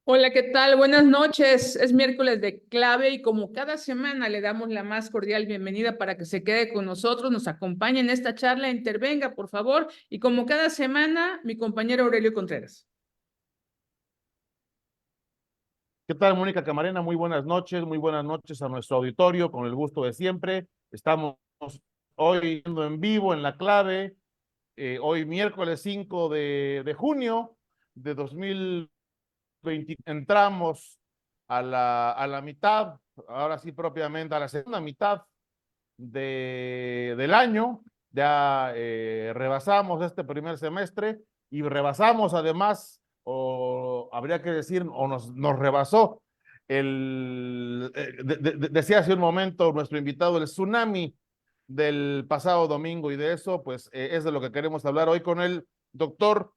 Hola, ¿qué tal? Buenas noches. Es miércoles de clave y como cada semana le damos la más cordial bienvenida para que se quede con nosotros, nos acompañe en esta charla, intervenga, por favor. Y como cada semana, mi compañero Aurelio Contreras. ¿Qué tal, Mónica Camarena? Muy buenas noches a nuestro auditorio, con el gusto de siempre. Estamos hoy en vivo en La Clave, hoy miércoles 5 de junio de 2020. Entramos a la mitad, ahora sí propiamente, a la segunda mitad del año. Ya rebasamos este primer semestre y rebasamos además, o habría que decir, o nos rebasó decía hace un momento nuestro invitado, el tsunami del pasado domingo, y de eso pues es de lo que queremos hablar hoy con el doctor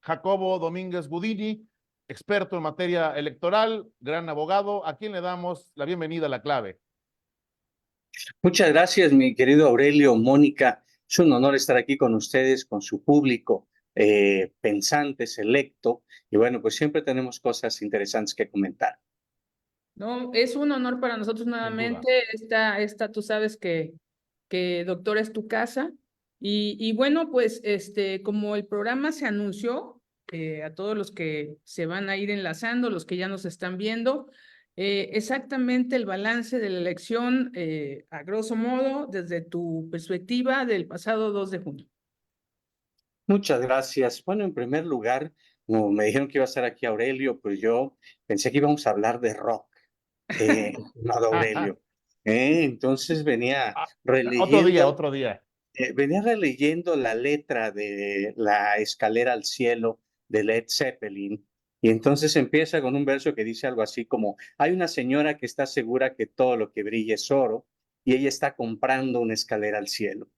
Jacobo Domínguez Gudini, experto en materia electoral, gran abogado, a quien le damos la bienvenida a La Clave. Muchas gracias, mi querido Aurelio, Mónica. Es un honor estar aquí con ustedes, con su público pensante, selecto. Y bueno, pues siempre tenemos cosas interesantes que comentar. No, es un honor para nosotros Sin duda. nuevamente. Tú sabes que doctor es tu casa. Y bueno, pues como el programa se anunció, a todos los que se van a ir enlazando, los que ya nos están viendo, exactamente el balance de la elección, a grosso modo, desde tu perspectiva del pasado 2 de junio. Muchas gracias. Bueno, en primer lugar, como me dijeron que iba a estar aquí Aurelio, pues yo pensé que íbamos a hablar de rock, estimado Aurelio. Entonces Otro día, releyendo otro día. venía releyendo la letra de La escalera al cielo de Led Zeppelin, y entonces empieza con un verso que dice algo así como: hay una señora que está segura que todo lo que brilla es oro, y ella está comprando una escalera al cielo.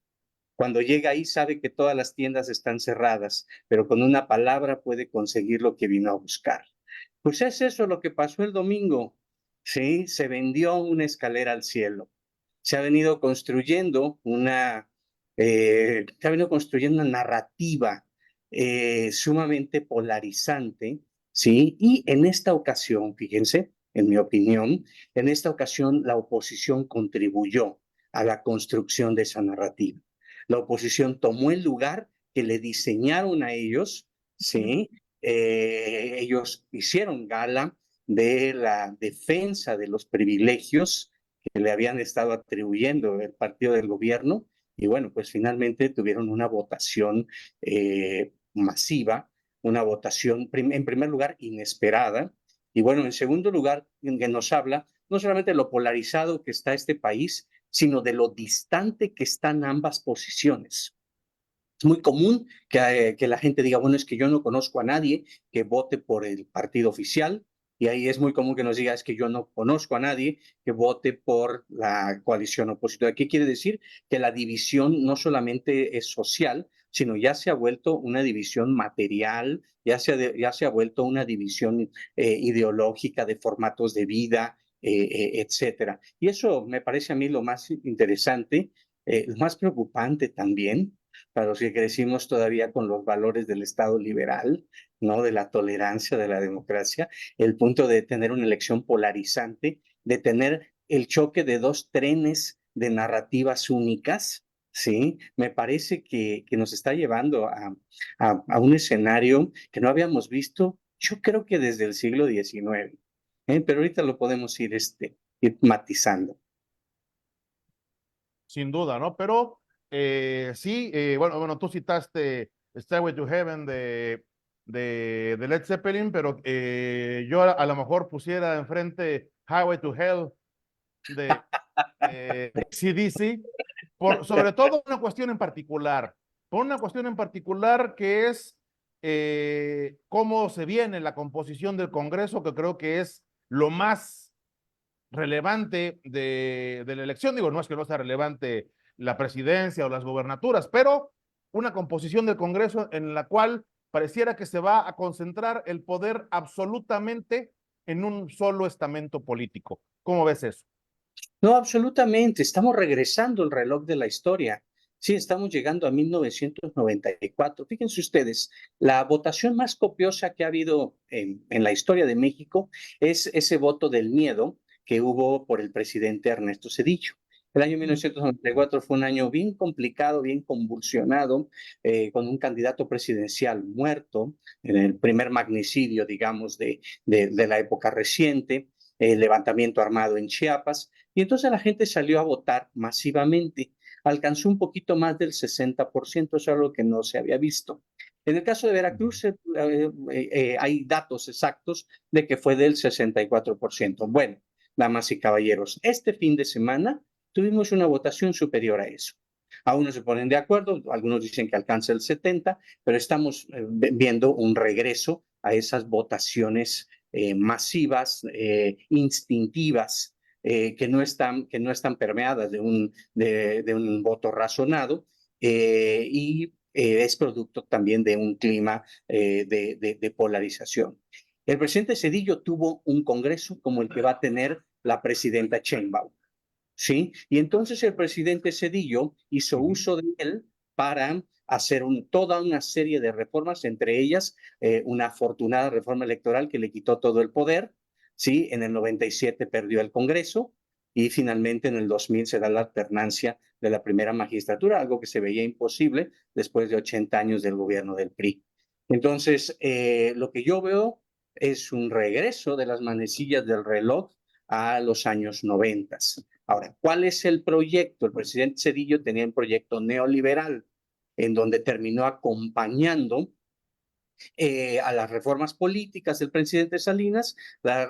Cuando llega ahí sabe que todas las tiendas están cerradas, pero con una palabra puede conseguir lo que vino a buscar. Pues es eso lo que pasó el domingo. Sí, se vendió una escalera al cielo. Se ha venido construyendo una narrativa sumamente polarizante, ¿sí? Y en esta ocasión, fíjense, en mi opinión, en esta ocasión la oposición contribuyó a la construcción de esa narrativa. La oposición tomó el lugar que le diseñaron a ellos, ¿sí? Ellos hicieron gala de la defensa de los privilegios que le habían estado atribuyendo el partido del gobierno, y bueno, pues finalmente tuvieron una votación masiva, una votación en primer lugar inesperada, y bueno, en segundo lugar, que nos habla no solamente de lo polarizado que está este país, sino de lo distante que están ambas posiciones. Es muy común que la gente diga, bueno, es que yo no conozco a nadie que vote por el partido oficial, y ahí es muy común que nos diga, es que yo no conozco a nadie que vote por la coalición opositora. ¿Qué quiere decir? Que la división no solamente es social, sino ya se ha vuelto una división material, ya se ha vuelto una división ideológica de formatos de vida, etcétera. Y eso me parece a mí lo más interesante, lo más preocupante también para los que crecimos todavía con los valores del Estado liberal, ¿no? De la tolerancia, de la democracia, el punto de tener una elección polarizante, de tener el choque de dos trenes de narrativas únicas, ¿sí? Me parece que nos está llevando a un escenario que no habíamos visto, yo creo que desde el siglo XIX, pero ahorita lo podemos ir matizando. Sin duda, ¿no? Pero sí, bueno, tú citaste Stairway to Heaven de Led Zeppelin, pero yo a lo mejor pusiera enfrente Highway to Hell de AC/DC, sobre todo por una cuestión en particular que es cómo se viene la composición del Congreso, que creo que es lo más relevante de la elección. Digo, no es que no sea relevante la presidencia o las gobernaturas, pero una composición del Congreso en la cual pareciera que se va a concentrar el poder absolutamente en un solo estamento político. ¿Cómo ves eso? No, absolutamente. Estamos regresando el reloj de la historia. Sí, estamos llegando a 1994. Fíjense ustedes, la votación más copiosa que ha habido en la historia de México es ese voto del miedo que hubo por el presidente Ernesto Zedillo. El año 1994 fue un año bien complicado, bien convulsionado, con un candidato presidencial muerto, en el primer magnicidio, digamos, de la época reciente, el levantamiento armado en Chiapas, y entonces la gente salió a votar masivamente. Alcanzó un poquito más del 60%, eso es algo que no se había visto. En el caso de Veracruz, hay datos exactos de que fue del 64%. Bueno, damas y caballeros, este fin de semana tuvimos una votación superior a eso. Aún no se ponen de acuerdo, algunos dicen que alcanza el 70%, pero estamos viendo un regreso a esas votaciones masivas, instintivas, que no están permeadas de un voto razonado, y es producto también de un clima de polarización. El presidente Zedillo tuvo un congreso como el que va a tener la presidenta Sheinbaum, ¿sí? Y entonces el presidente Zedillo hizo uso de él para hacer toda una serie de reformas, entre ellas una afortunada reforma electoral que le quitó todo el poder, ¿sí? En el 97 perdió el Congreso y finalmente en el 2000 se da la alternancia de la primera magistratura, algo que se veía imposible después de 80 años del gobierno del PRI. Entonces, lo que yo veo es un regreso de las manecillas del reloj a los años 90. Ahora, ¿cuál es el proyecto? El presidente Zedillo tenía un proyecto neoliberal en donde terminó acompañando a las reformas políticas del presidente Salinas, las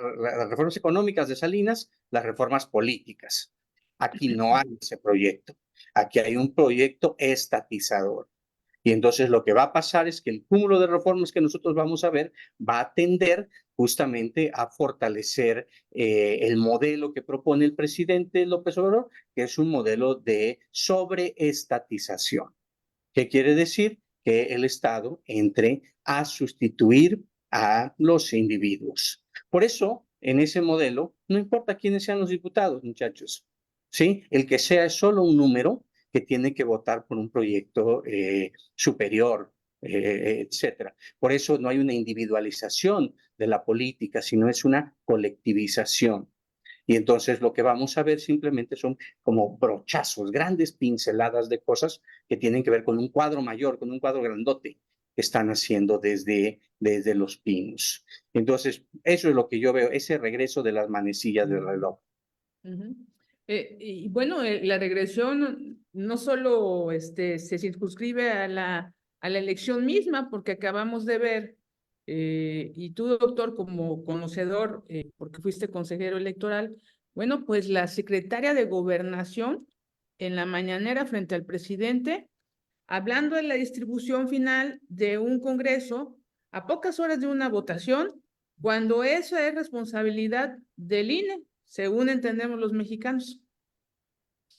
reformas económicas de Salinas, las reformas políticas. Aquí no hay ese proyecto. Aquí hay un proyecto estatizador. Y entonces lo que va a pasar es que el cúmulo de reformas que nosotros vamos a ver va a tender justamente a fortalecer el modelo que propone el presidente López Obrador, que es un modelo de sobreestatización. ¿Qué quiere decir? Que el Estado entre a sustituir a los individuos. Por eso, en ese modelo, no importa quiénes sean los diputados, muchachos, ¿sí? El que sea es solo un número que tiene que votar por un proyecto superior, etcétera. Por eso no hay una individualización de la política, sino es una colectivización. Y entonces lo que vamos a ver simplemente son como brochazos, grandes pinceladas de cosas que tienen que ver con un cuadro mayor, con un cuadro grandote que están haciendo desde Los Pinos. Entonces, eso es lo que yo veo, ese regreso de las manecillas del reloj. Y bueno, la regresión no solo se circunscribe a la elección misma, porque acabamos de ver, y tú, doctor, como conocedor, porque fuiste consejero electoral, bueno, pues la secretaria de Gobernación en la mañanera frente al presidente, hablando de la distribución final de un Congreso a pocas horas de una votación, cuando eso es responsabilidad del INE, según entendemos los mexicanos.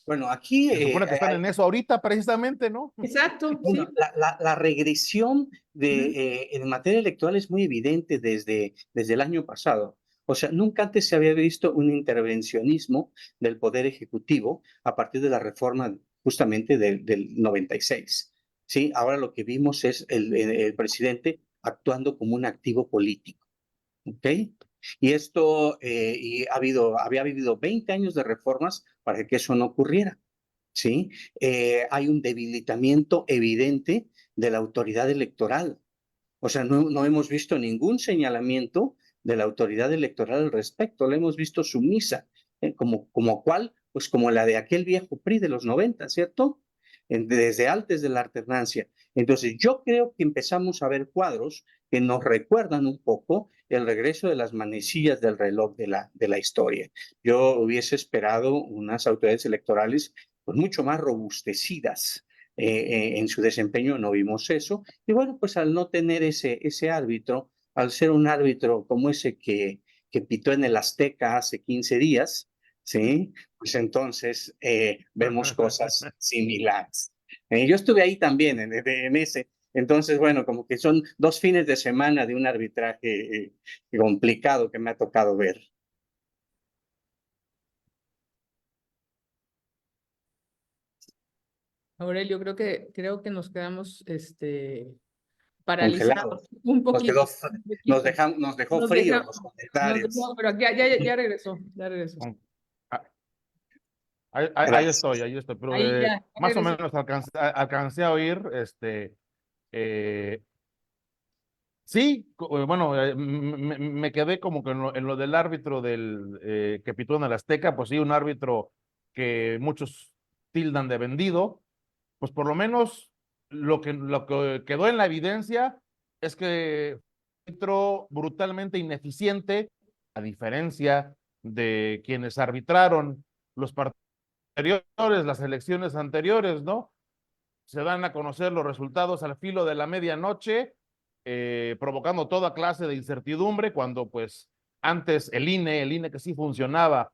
Bueno, aquí Se supone que están en eso ahorita precisamente, ¿no? Exacto, bueno, sí. la regresión en materia electoral es muy evidente desde el año pasado. O sea, nunca antes se había visto un intervencionismo del Poder Ejecutivo a partir de la reforma justamente del 96. ¿Sí? Ahora lo que vimos es el presidente actuando como un activo político. ¿Ok? Y esto, había vivido 20 años de reformas para que eso no ocurriera. ¿Sí? Hay un debilitamiento evidente de la autoridad electoral. O sea, no hemos visto ningún señalamiento de la autoridad electoral al respecto, la hemos visto sumisa, como cuál, pues como la de aquel viejo PRI de los 90, ¿cierto? Desde antes de la alternancia. Entonces, yo creo que empezamos a ver cuadros que nos recuerdan un poco el regreso de las manecillas del reloj de la historia. Yo hubiese esperado unas autoridades electorales pues mucho más robustecidas en su desempeño, no vimos eso. Y bueno, pues al no tener ese árbitro, al ser un árbitro como ese que pitó en el Azteca hace 15 días, ¿sí? Pues entonces vemos cosas similares. Yo estuve ahí también en ese. Entonces, bueno, como que son 2 fines de semana de un arbitraje complicado que me ha tocado ver. Aurelio, creo que nos quedamos paralizados Congelados. un Nos poquito, quedó, un poquito. nos dejó Nos fríos deja- los nos comentarios. dejó, pero ya regresó, ya regresó. Ah, ahí Gracias. estoy, pero Ahí ya más o regresó. menos alcancé a oír, eh, sí, bueno, me quedé como que en lo del árbitro que pitó en el Azteca, pues sí, un árbitro que muchos tildan de vendido, pues por lo menos lo que quedó en la evidencia es que árbitro brutalmente ineficiente, a diferencia de quienes arbitraron los partidos anteriores, las elecciones anteriores, ¿no? Se dan a conocer los resultados al filo de la medianoche, provocando toda clase de incertidumbre, cuando pues antes el INE que sí funcionaba,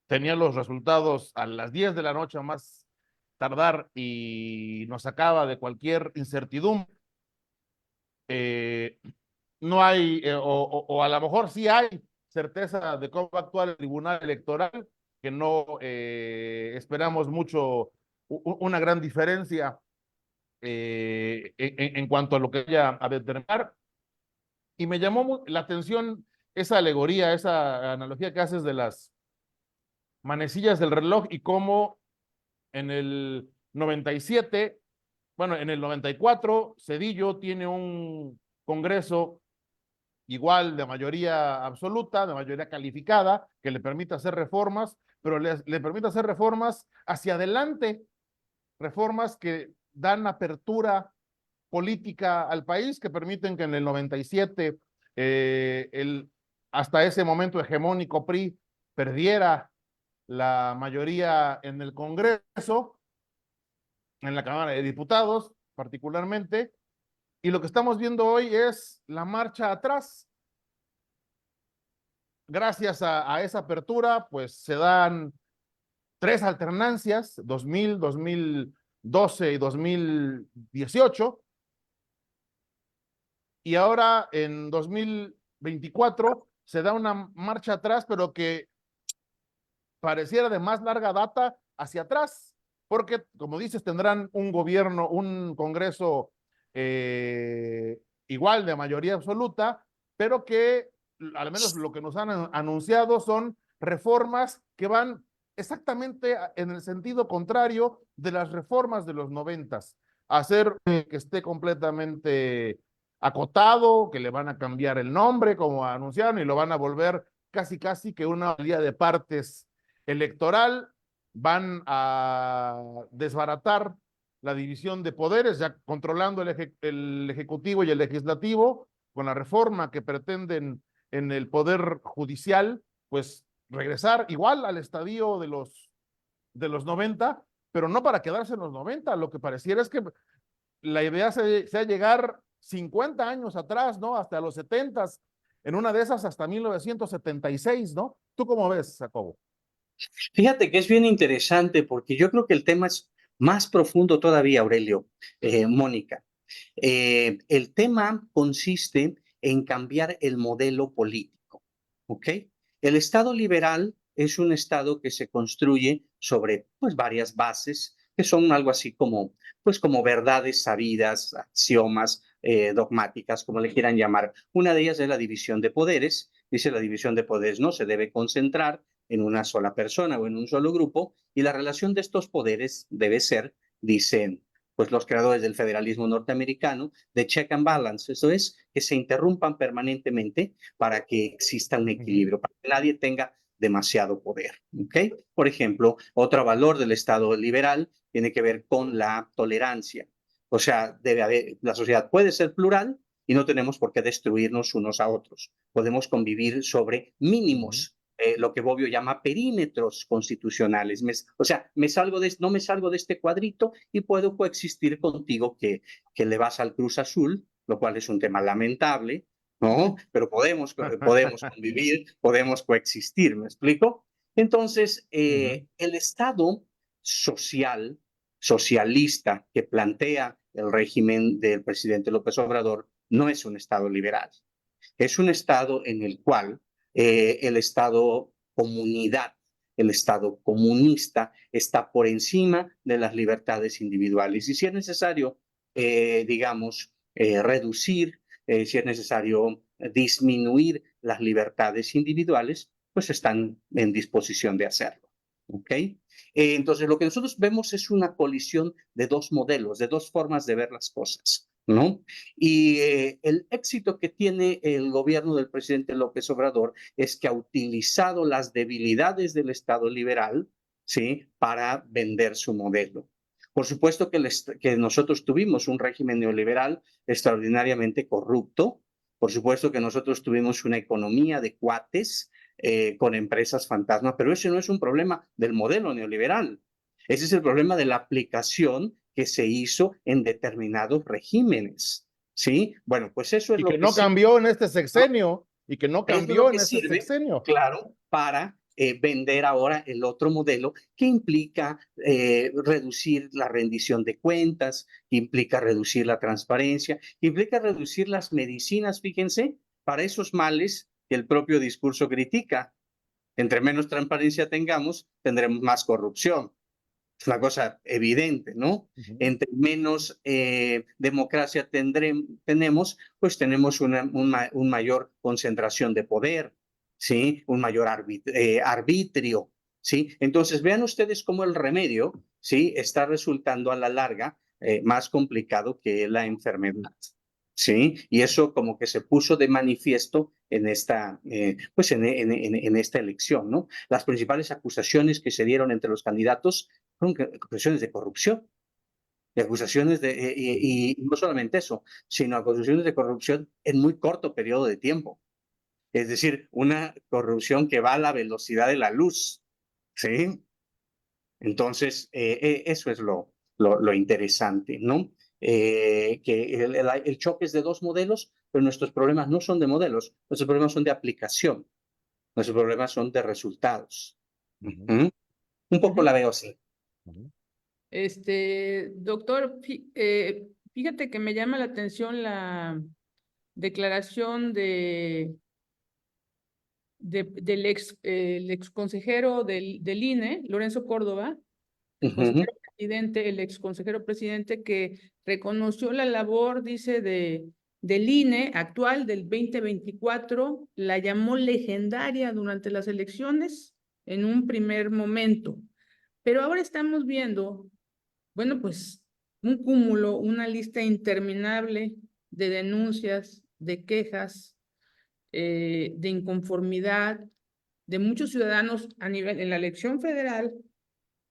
tenía los resultados a las 10 de la noche a más tardar y nos sacaba de cualquier incertidumbre. No hay, o a lo mejor sí hay certeza de cómo va a actuar el Tribunal Electoral, que no esperamos mucho, una gran diferencia en cuanto a lo que vaya a determinar. Y me llamó la atención esa alegoría, esa analogía que haces de las manecillas del reloj y cómo en el 97, bueno, en el 94, Zedillo tiene un congreso igual de mayoría absoluta, de mayoría calificada, que le permite hacer reformas, pero le permite hacer reformas hacia adelante, reformas que dan apertura política al país, que permiten que en el 97 hasta ese momento hegemónico PRI perdiera la mayoría en el Congreso, en la Cámara de Diputados particularmente, y lo que estamos viendo hoy es la marcha atrás. Gracias a esa apertura, pues se dan tres alternancias, 2000, 2012 y 2018, y ahora en 2024 se da una marcha atrás, pero que pareciera de más larga data hacia atrás, porque, como dices, tendrán un gobierno, un Congreso igual de mayoría absoluta, pero que al menos lo que nos han anunciado son reformas que van exactamente en el sentido contrario de las reformas de los 90s, hacer que esté completamente acotado, que le van a cambiar el nombre, como anunciaron, y lo van a volver casi que una valía de partes electoral, van a desbaratar la división de poderes, ya controlando el Ejecutivo y el Legislativo, con la reforma que pretenden en el Poder Judicial, pues regresar igual al estadio de los 90, pero no para quedarse en los 90, lo que pareciera es que la idea sea llegar 50 años atrás, ¿no? Hasta los 70, en una de esas hasta 1976, ¿no? ¿Tú cómo ves, Jacobo? Fíjate que es bien interesante porque yo creo que el tema es más profundo todavía, Aurelio, Mónica. El tema consiste en cambiar el modelo político, ¿ok? El Estado liberal es un Estado que se construye sobre pues, varias bases que son algo así como, pues, como verdades sabidas, axiomas, dogmáticas, como le quieran llamar. Una de ellas es la división de poderes. Dice la división de poderes no se debe concentrar en una sola persona o en un solo grupo, y la relación de estos poderes debe ser, dicen pues los creadores del federalismo norteamericano, de check and balance, eso es, que se interrumpan permanentemente para que exista un equilibrio, para que nadie tenga demasiado poder, ¿ok? Por ejemplo, otro valor del Estado liberal tiene que ver con la tolerancia, o sea, debe haber, la sociedad puede ser plural y no tenemos por qué destruirnos unos a otros, podemos convivir sobre mínimos, lo que Bobbio llama perímetros constitucionales. O sea, no me salgo de este cuadrito y puedo coexistir contigo que le vas al Cruz Azul, lo cual es un tema lamentable, ¿no? Pero podemos convivir, podemos coexistir, ¿me explico? Entonces, el Estado social, socialista que plantea el régimen del presidente López Obrador no es un Estado liberal. Es un Estado en el cual el Estado comunidad, el Estado comunista está por encima de las libertades individuales. Y si es necesario, digamos, reducir, si es necesario disminuir las libertades individuales, pues están en disposición de hacerlo. ¿Ok? Entonces, lo que nosotros vemos es una colisión de dos modelos, de dos formas de ver las cosas, ¿no? Y el éxito que tiene el gobierno del presidente López Obrador es que ha utilizado las debilidades del Estado liberal, ¿sí?, para vender su modelo. Por supuesto que nosotros tuvimos un régimen neoliberal extraordinariamente corrupto. Por supuesto que nosotros tuvimos una economía de cuates con empresas fantasma, pero ese no es un problema del modelo neoliberal. Ese es el problema de la aplicación que se hizo en determinados regímenes. ¿Sí? Bueno, pues eso es Y lo que que no sí, cambió en este sexenio, y que no eso es lo cambió que en este sirve, sexenio. claro, para vender ahora el otro modelo que implica reducir la rendición de cuentas, implica reducir la transparencia, implica reducir las medicinas, fíjense, para esos males que el propio discurso critica. Entre menos transparencia tengamos, tendremos más corrupción. Es una cosa evidente, ¿no? Entre menos democracia tenemos, pues tenemos una mayor concentración de poder, ¿sí? Un mayor arbitrio, ¿sí? Entonces, vean ustedes cómo el remedio, ¿sí?, está resultando a la larga más complicado que la enfermedad, ¿sí? Y eso como que se puso de manifiesto en esta, pues en esta elección, ¿no? Las principales acusaciones que se dieron entre los candidatos fueron acusaciones de corrupción, de acusaciones de, y no solamente eso, sino acusaciones de corrupción en muy corto periodo de tiempo. Es decir, una corrupción que va a la velocidad de la luz, ¿sí? Entonces, eso es lo interesante, ¿no? Que el choque es de dos modelos, pero nuestros problemas no son de modelos, nuestros problemas son de aplicación, nuestros problemas son de resultados. Un poco la veo así. Doctor, fíjate que me llama la atención la declaración el ex consejero del INE, Lorenzo Córdoba, el ex consejero presidente, que reconoció la labor, dice, del INE actual del 2024, la llamó legendaria durante las elecciones en un primer momento. Pero ahora estamos viendo, bueno, pues un cúmulo, una lista interminable de denuncias, de quejas, de inconformidad de muchos ciudadanos en la elección federal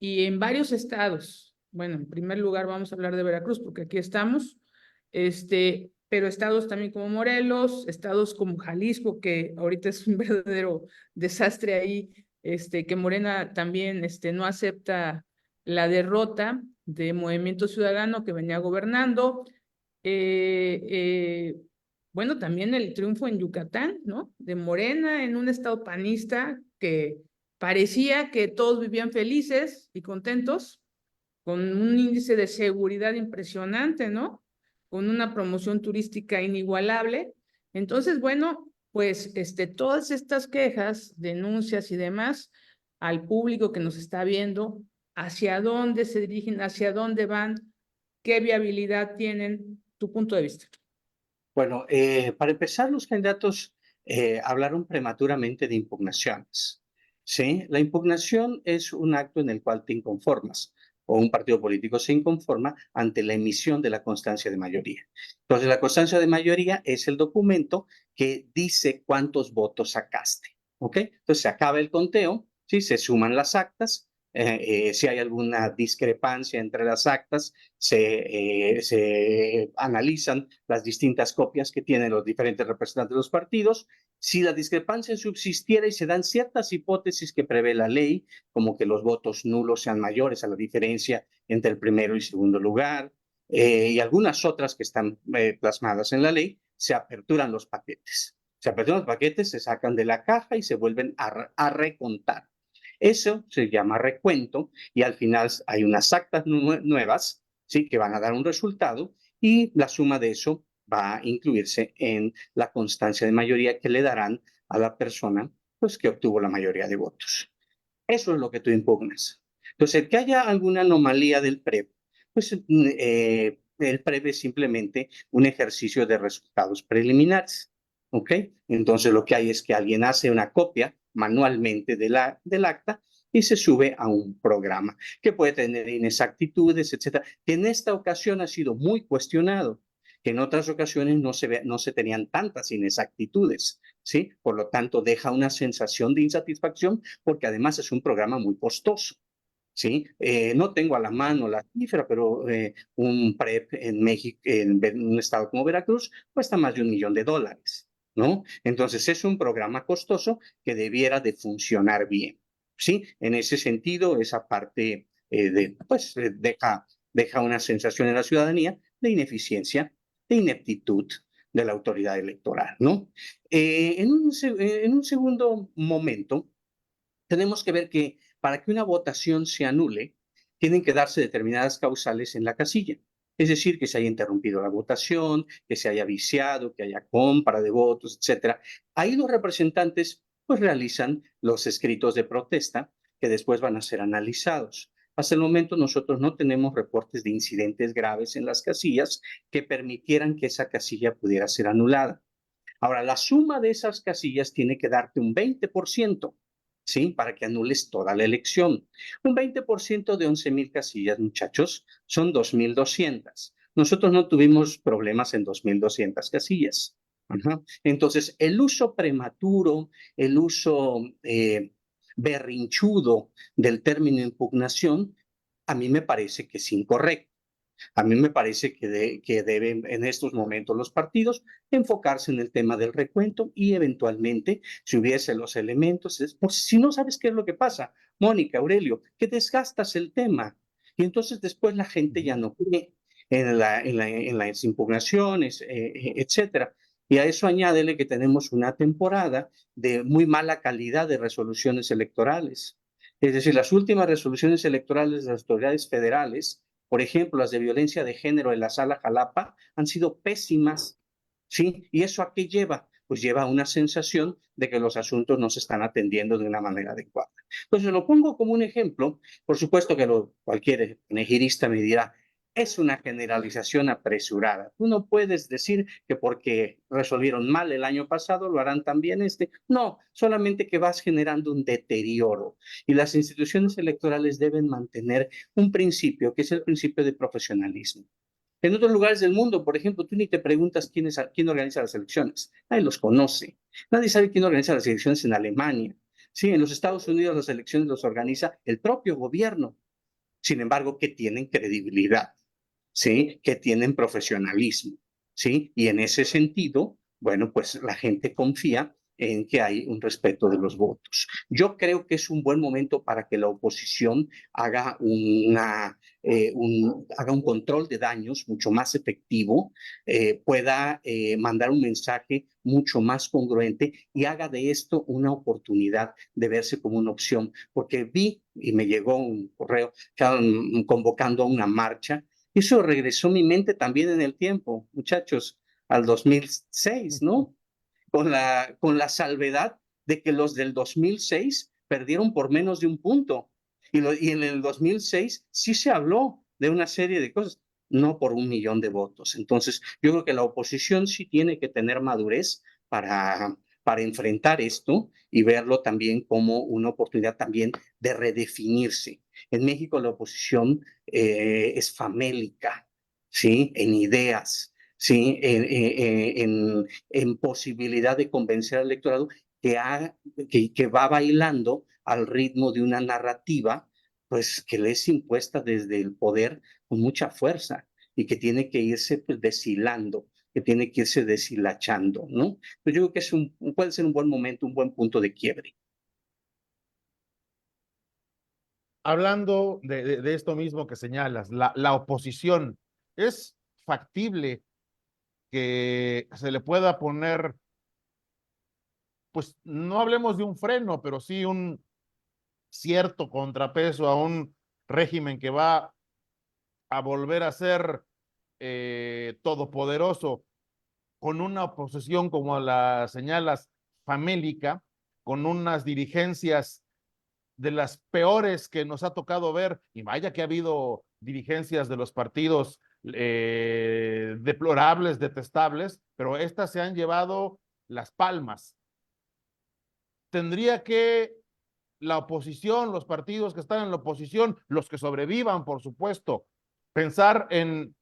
y en varios estados. Bueno, en primer lugar vamos a hablar de Veracruz porque aquí estamos, pero estados también como Morelos, estados como Jalisco, que ahorita es un verdadero desastre ahí, que Morena también no acepta la derrota de Movimiento Ciudadano que venía gobernando. Bueno, también el triunfo en Yucatán, ¿no? De Morena en un estado panista que parecía que todos vivían felices y contentos, con un índice de seguridad impresionante, ¿no? Con una promoción turística inigualable. Entonces, bueno, pues todas estas quejas, denuncias y demás al público que nos está viendo, hacia dónde se dirigen, hacia dónde van, qué viabilidad tienen, tu punto de vista. Bueno, para empezar, los candidatos hablaron prematuramente de impugnaciones. ¿Sí? La impugnación es un acto en el cual te inconformas o un partido político se inconforma ante la emisión de la constancia de mayoría. Entonces, la constancia de mayoría es el documento que dice cuántos votos sacaste. ¿Ok? Entonces, se acaba el conteo, ¿sí? Se suman las actas. Si hay alguna discrepancia entre las actas, se analizan las distintas copias que tienen los diferentes representantes de los partidos. Si la discrepancia subsistiera y se dan ciertas hipótesis que prevé la ley, como que los votos nulos sean mayores a la diferencia entre el primero y segundo lugar, y algunas otras que están plasmadas en la ley, se aperturan los paquetes. Se aperturan los paquetes, se sacan de la caja y se vuelven a recontar. Eso se llama recuento y al final hay unas actas nuevas, ¿sí?, que van a dar un resultado y la suma de eso va a incluirse en la constancia de mayoría que le darán a la persona, pues, que obtuvo la mayoría de votos. Eso es lo que tú impugnas. Entonces, el que haya alguna anomalía del PREP, pues el PREP es simplemente un ejercicio de resultados preliminares, ¿ok? Entonces, lo que hay es que alguien hace una copia manualmente del acta y se sube a un programa que puede tener inexactitudes, etcétera, que en esta ocasión ha sido muy cuestionado, que en otras ocasiones no se tenían tantas inexactitudes, ¿sí? Por lo tanto, deja una sensación de insatisfacción porque además es un programa muy costoso. ¿Sí? No tengo a la mano la cifra, pero un PREP en México, en un estado como Veracruz, cuesta más de $1 millón, ¿no? Entonces es un programa costoso que debiera de funcionar bien, ¿sí? En ese sentido, esa parte deja una sensación en la ciudadanía de ineficiencia, de ineptitud de la autoridad electoral, ¿no? En un segundo momento, tenemos que ver que para que una votación se anule, tienen que darse determinadas causales en la casilla. Es decir, que se haya interrumpido la votación, que se haya viciado, que haya compra de votos, etcétera. Ahí los representantes pues realizan los escritos de protesta que después van a ser analizados. Hasta el momento nosotros no tenemos reportes de incidentes graves en las casillas que permitieran que esa casilla pudiera ser anulada. Ahora, la suma de esas casillas tiene que darte un 20%, ¿sí? Para que anules toda la elección. Un 20% de 11,000 casillas, muchachos, son 2,200. Nosotros no tuvimos problemas en 2,200 casillas. Ajá. Entonces, el uso prematuro, el uso berrinchudo del término impugnación, a mí me parece que es incorrecto. A mí me parece que deben en estos momentos los partidos enfocarse en el tema del recuento y eventualmente, si hubiese los elementos, por si no sabes qué es lo que pasa, Mónica, Aurelio, que desgastas el tema y entonces después la gente ya no cree en las impugnaciones, etcétera. Y a eso añádele que tenemos una temporada de muy mala calidad de resoluciones electorales. Es decir, las últimas resoluciones electorales de las autoridades federales, por ejemplo, las de violencia de género en la Sala Jalapa, han sido pésimas, ¿sí? ¿Y eso a qué lleva? Pues lleva a una sensación de que los asuntos no se están atendiendo de una manera adecuada. Entonces, lo pongo como un ejemplo. Por supuesto que cualquier panegirista me dirá, es una generalización apresurada. Tú no puedes decir que porque resolvieron mal el año pasado lo harán también este. No, solamente que vas generando un deterioro. Y las instituciones electorales deben mantener un principio, que es el principio de profesionalismo. En otros lugares del mundo, por ejemplo, tú ni te preguntas quién organiza las elecciones. Nadie los conoce. Nadie sabe quién organiza las elecciones en Alemania. Sí, en los Estados Unidos las elecciones los organiza el propio gobierno. Sin embargo, que tienen credibilidad, ¿sí? Que tienen profesionalismo, ¿sí? Y en ese sentido, bueno, pues la gente confía en que hay un respeto de los votos. Yo creo que es un buen momento para que la oposición haga haga un control de daños mucho más efectivo, pueda mandar un mensaje mucho más congruente y haga de esto una oportunidad de verse como una opción, porque vi y me llegó un correo convocando a una marcha. Eso regresó mi mente también en el tiempo, muchachos, al 2006, ¿no? Con la salvedad de que los del 2006 perdieron por menos de un punto. Y en el 2006 sí se habló de una serie de cosas, no por 1 millón de votos. Entonces, yo creo que la oposición sí tiene que tener madurez para enfrentar esto y verlo también como una oportunidad también de redefinirse. En México la oposición es famélica, ¿sí? En ideas, ¿sí? En posibilidad de convencer al electorado que va bailando al ritmo de una narrativa, pues que le es impuesta desde el poder con mucha fuerza y que tiene que irse pues, deshilando, que tiene que irse deshilachando, ¿no? Pues yo creo que puede ser un buen momento, un buen punto de quiebre. Hablando de esto mismo que señalas, la oposición, ¿es factible que se le pueda poner, pues no hablemos de un freno, pero sí un cierto contrapeso a un régimen que va a volver a ser todopoderoso, con una oposición como la señalas, famélica, con unas dirigencias de las peores que nos ha tocado ver, y vaya que ha habido dirigencias de los partidos deplorables, detestables, pero estas se han llevado las palmas. Tendría que la oposición, los partidos que están en la oposición, los que sobrevivan, por supuesto, pensar en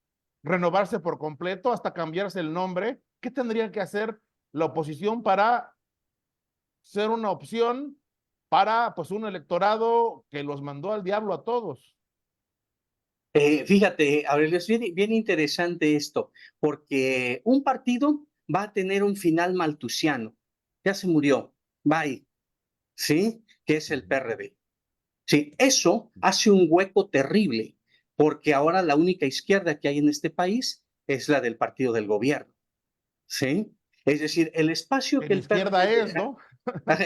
renovarse por completo hasta cambiarse el nombre. ¿Qué tendría que hacer la oposición para ser una opción para pues un electorado que los mandó al diablo a todos? Fíjate, Aurelio, es bien interesante esto, porque un partido va a tener un final maltusiano. Ya se murió, bye, ¿sí? Que es el PRD. Sí, eso hace un hueco terrible, porque ahora la única izquierda que hay en este país es la del partido del gobierno, ¿sí? Es decir, el espacio que En el izquierda PRD es, ¿no?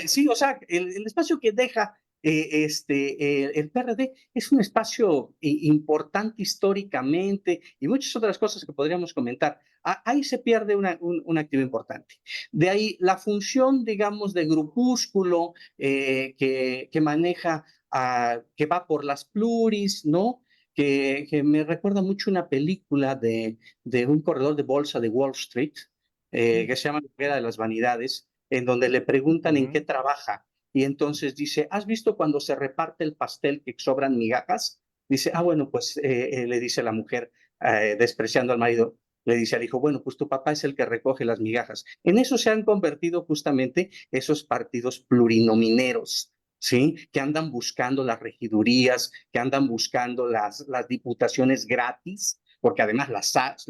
sí, o sea, el espacio que deja el PRD es un espacio importante históricamente y muchas otras cosas que podríamos comentar. Ahí se pierde un activo importante. De ahí la función, digamos, de grupúsculo que maneja, que va por las pluris, ¿no? Que me recuerda mucho una película de un corredor de bolsa de Wall Street, que se llama La Guerra de las Vanidades, en donde le preguntan en qué trabaja. Y entonces dice, ¿has visto cuando se reparte el pastel que sobran migajas? Dice, bueno, pues le dice la mujer, despreciando al marido, le dice al hijo, bueno, pues tu papá es el que recoge las migajas. En eso se han convertido justamente esos partidos plurinomineros, ¿sí? Que andan buscando las regidurías, que andan buscando las diputaciones gratis, porque además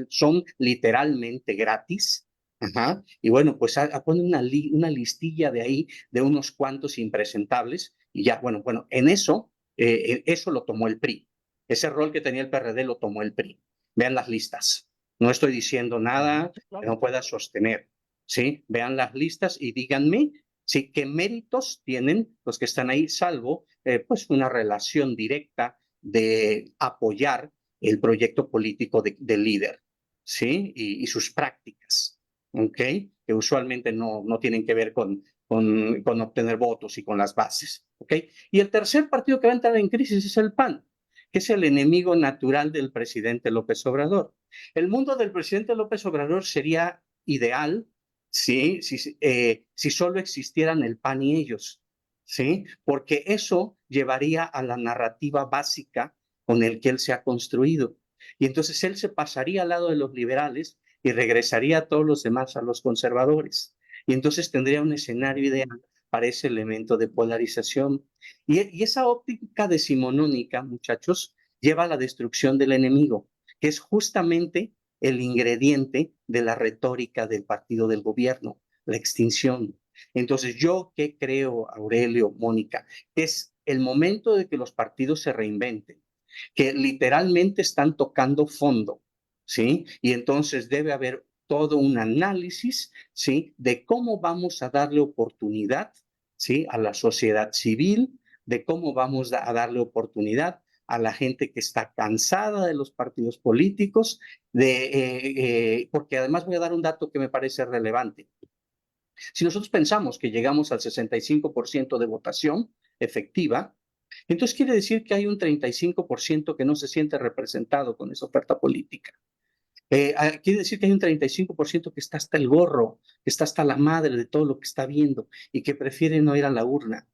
son literalmente gratis. Ajá. Y bueno, pues pone una listilla de ahí de unos cuantos impresentables y ya, bueno, en eso lo tomó el PRI. Ese rol que tenía el PRD lo tomó el PRI. Vean las listas. No estoy diciendo nada que no pueda sostener, ¿sí? Vean las listas y díganme, ¿sí? ¿Qué méritos tienen los que están ahí, salvo pues una relación directa de apoyar el proyecto político del líder, ¿sí? Y sus prácticas. ¿Ok? Que usualmente no tienen que ver con obtener votos y con las bases. ¿Ok? Y el tercer partido que va a entrar en crisis es el PAN, que es el enemigo natural del presidente López Obrador. El mundo del presidente López Obrador sería ideal si solo existieran el PAN y ellos, ¿sí? Porque eso llevaría a la narrativa básica con el que él se ha construido. Y entonces él se pasaría al lado de los liberales y regresaría a todos los demás a los conservadores. Y entonces tendría un escenario ideal para ese elemento de polarización. Y esa óptica decimonónica, muchachos, lleva a la destrucción del enemigo, que es justamente el ingrediente de la retórica del partido del gobierno, la extinción. Entonces, ¿yo qué creo, Aurelio, Mónica? Es el momento de que los partidos se reinventen, que literalmente están tocando fondo, ¿sí? Y entonces debe haber todo un análisis, ¿sí? De cómo vamos a darle oportunidad, ¿sí? A la sociedad civil, de cómo vamos a darle oportunidad a la gente que está cansada de los partidos políticos, porque además voy a dar un dato que me parece relevante. Si nosotros pensamos que llegamos al 65% de votación efectiva, entonces quiere decir que hay un 35% que no se siente representado con esa oferta política. Quiere decir que hay un 35% que está hasta el gorro, que está hasta la madre de todo lo que está viendo y que prefiere no ir a la urna.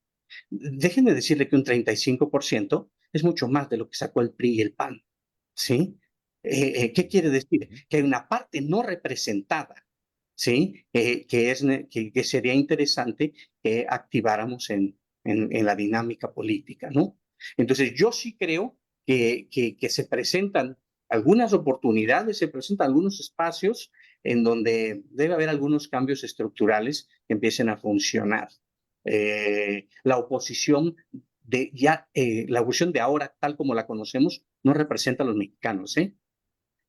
Déjenme decirle que un 35% es mucho más de lo que sacó el PRI y el PAN, ¿sí? ¿Qué quiere decir? Que hay una parte no representada, ¿sí? Que sería interesante que activáramos en la dinámica política, ¿no? Entonces, yo sí creo que se presentan algunas oportunidades, se presentan algunos espacios en donde debe haber algunos cambios estructurales que empiecen a funcionar. La oposición la oposición de ahora, tal como la conocemos, no representa a los mexicanos, ¿eh?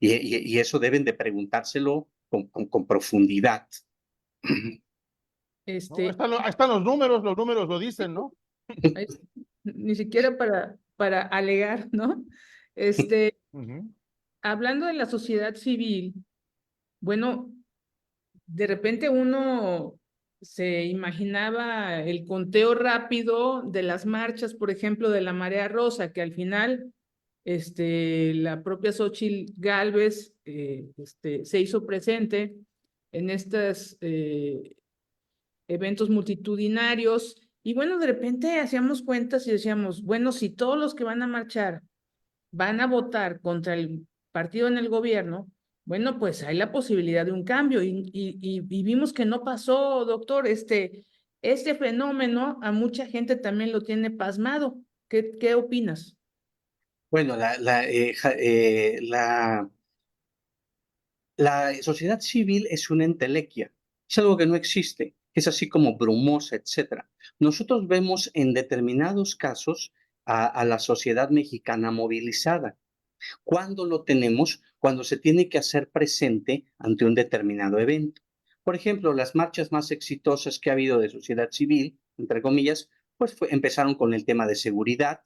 Y eso deben de preguntárselo con profundidad. ¿No? Este, Están los números lo dicen, ¿no? ni siquiera para alegar, ¿no? Hablando de la sociedad civil, bueno, de repente uno se imaginaba el conteo rápido de las marchas, por ejemplo, de la Marea Rosa, que al final la propia Xóchitl Gálvez se hizo presente en estos eventos multitudinarios. Y bueno, de repente hacíamos cuentas y decíamos, bueno, si todos los que van a marchar van a votar contra el partido en el gobierno, bueno, pues hay la posibilidad de un cambio y vimos que no pasó, doctor. Este fenómeno a mucha gente también lo tiene pasmado. ¿Qué opinas? Bueno, la sociedad civil es una entelequia, es algo que no existe, es así como brumosa, etcétera. Nosotros vemos en determinados casos a la sociedad mexicana movilizada. ¿Cuándo lo tenemos? Cuando se tiene que hacer presente ante un determinado evento. Por ejemplo, las marchas más exitosas que ha habido de sociedad civil, entre comillas, pues empezaron con el tema de seguridad.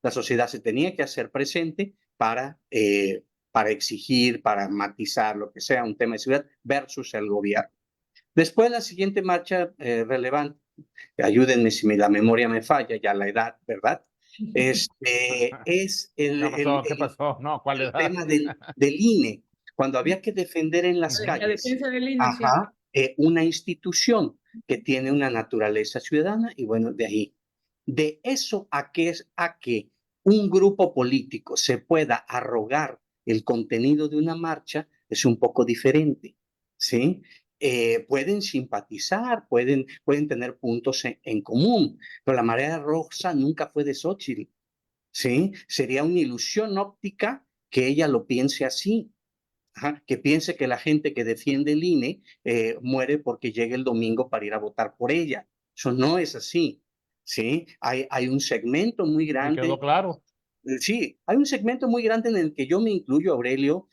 La sociedad se tenía que hacer presente para exigir, para matizar lo que sea un tema de seguridad versus el gobierno. Después, la siguiente marcha relevante, ayúdenme si la memoria me falla, ya la edad, ¿verdad? Es ¿Qué pasó? No, ¿cuál el edad? tema del INE, cuando había que defender en las La calles defensa del INE, sí. una institución que tiene una naturaleza ciudadana y bueno, de ahí. De eso a que un grupo político se pueda arrogar el contenido de una marcha es un poco diferente, ¿sí? Pueden simpatizar, pueden tener puntos en común, pero la marea rosa nunca fue de Xóchitl, ¿sí? Sería una ilusión óptica que ella lo piense así. Ajá, que piense que la gente que defiende el INE muere porque llegue el domingo para ir a votar por ella. Eso no es así, ¿sí? Hay un segmento muy Y grande. quedó claro. Sí, hay un segmento muy grande en el que yo me incluyo, Aurelio,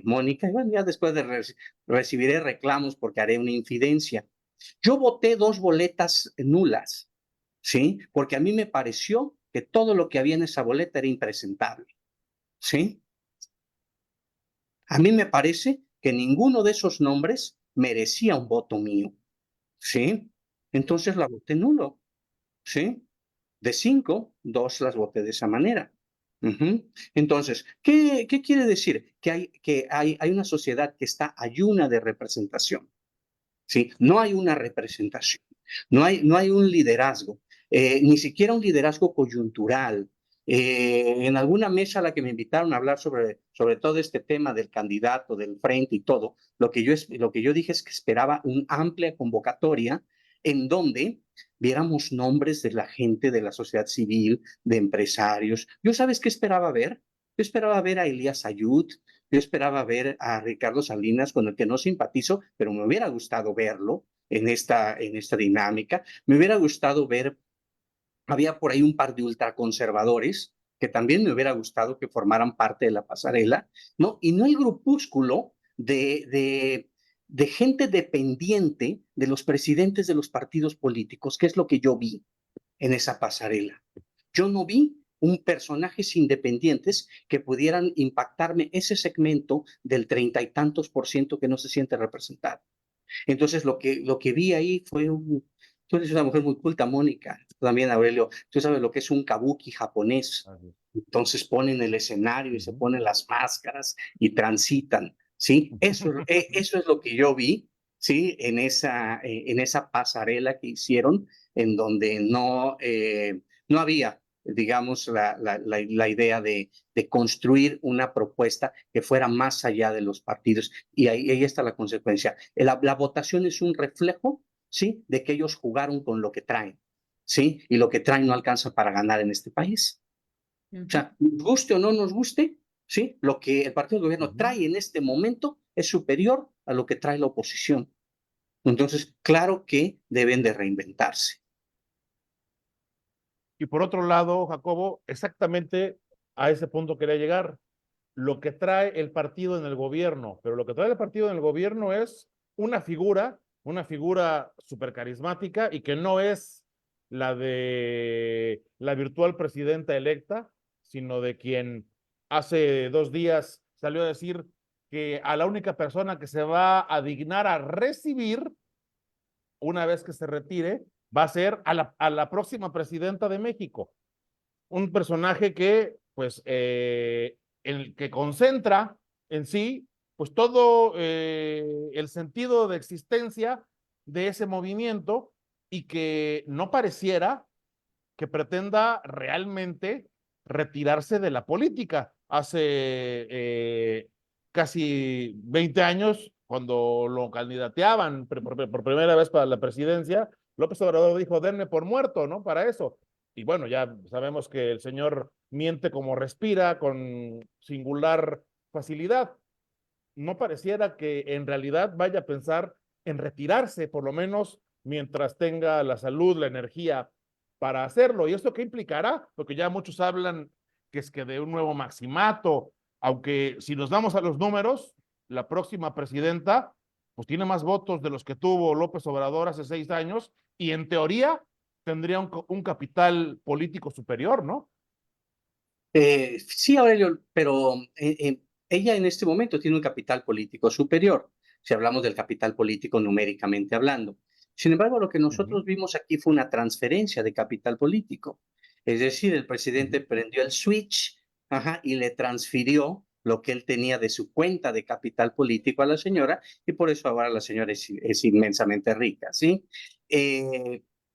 Mónica, y bueno, ya después recibiré reclamos porque haré una infidencia. Yo voté 2 boletas nulas, ¿sí? Porque a mí me pareció que todo lo que había en esa boleta era impresentable, ¿sí? A mí me parece que ninguno de esos nombres merecía un voto mío, ¿sí? Entonces la voté nulo, ¿sí? De 5, 2 las voté de esa manera. Entonces, ¿qué quiere decir? Que hay una sociedad que está ayuna de representación, ¿sí? No hay una representación, no hay un liderazgo, ni siquiera un liderazgo coyuntural. En alguna mesa a la que me invitaron a hablar sobre todo este tema del candidato, del frente y todo, lo que yo dije es que esperaba una amplia convocatoria en donde viéramos nombres de la gente de la sociedad civil, de empresarios. ¿Yo sabes qué esperaba ver? Yo esperaba ver a Elías Ayud, yo esperaba ver a Ricardo Salinas, con el que no simpatizo, pero me hubiera gustado verlo en esta dinámica. Me hubiera gustado ver, había por ahí un par de ultraconservadores que también me hubiera gustado que formaran parte de la pasarela, ¿no? Y no hay grupúsculo de gente dependiente de los presidentes de los partidos políticos, que es lo que yo vi en esa pasarela. Yo no vi personajes independientes que pudieran impactarme ese segmento del 30 y tantos % que no se siente representado. Entonces, lo que vi ahí fue tú eres una mujer muy culta, Mónica, también Aurelio, tú sabes lo que es un kabuki japonés. Entonces ponen el escenario y se ponen las máscaras y transitan, ¿sí? Eso es lo que yo vi, ¿sí? En esa pasarela que hicieron, en donde no había, digamos, la idea de construir una propuesta que fuera más allá de los partidos. Y ahí está la consecuencia. La votación es un reflejo, ¿sí? De que ellos jugaron con lo que traen, ¿sí? Y lo que traen no alcanza para ganar en este país. O sea, nos guste o no nos guste, ¿sí? Lo que el partido del gobierno trae en este momento es superior a lo que trae la oposición. Entonces, claro que deben de reinventarse. Y por otro lado, Jacobo, exactamente a ese punto quería llegar. Lo que trae el partido en el gobierno, pero lo que trae el partido en el gobierno es una figura súper carismática y que no es la de la virtual presidenta electa, sino de quien hace 2 días salió a decir que a la única persona que se va a dignar a recibir una vez que se retire, va a ser a la próxima presidenta de México. Un personaje que, pues, que concentra en sí, pues, todo el sentido de existencia de ese movimiento y que no pareciera que pretenda realmente retirarse de la política. Hace casi 20 años, cuando lo candidateaban por primera vez para la presidencia, López Obrador dijo, denme por muerto, ¿no? Para eso. Y bueno, ya sabemos que el señor miente como respira, con singular facilidad. No pareciera que en realidad vaya a pensar en retirarse, por lo menos mientras tenga la salud, la energía para hacerlo. ¿Y esto qué implicará? Porque ya muchos hablan que es que de un nuevo maximato, aunque si nos damos a los números, la próxima presidenta pues tiene más votos de los que tuvo López Obrador hace 6 años y en teoría tendría un capital político superior, ¿no? Sí, Aurelio, pero ella en este momento tiene un capital político superior, si hablamos del capital político numéricamente hablando. Sin embargo, lo que nosotros vimos aquí fue una transferencia de capital político. Es decir, el presidente prendió el switch, ajá, y le transfirió lo que él tenía de su cuenta de capital político a la señora, y por eso ahora la señora es inmensamente rica, ¿sí?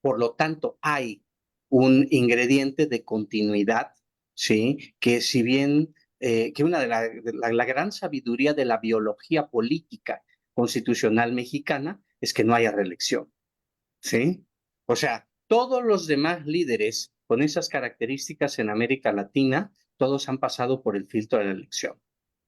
Por lo tanto, hay un ingrediente de continuidad, ¿sí? Que si bien, que una de la gran sabiduría de la biología política constitucional mexicana es que no haya reelección, ¿sí? O sea, todos los demás líderes con esas características en América Latina, todos han pasado por el filtro de la elección,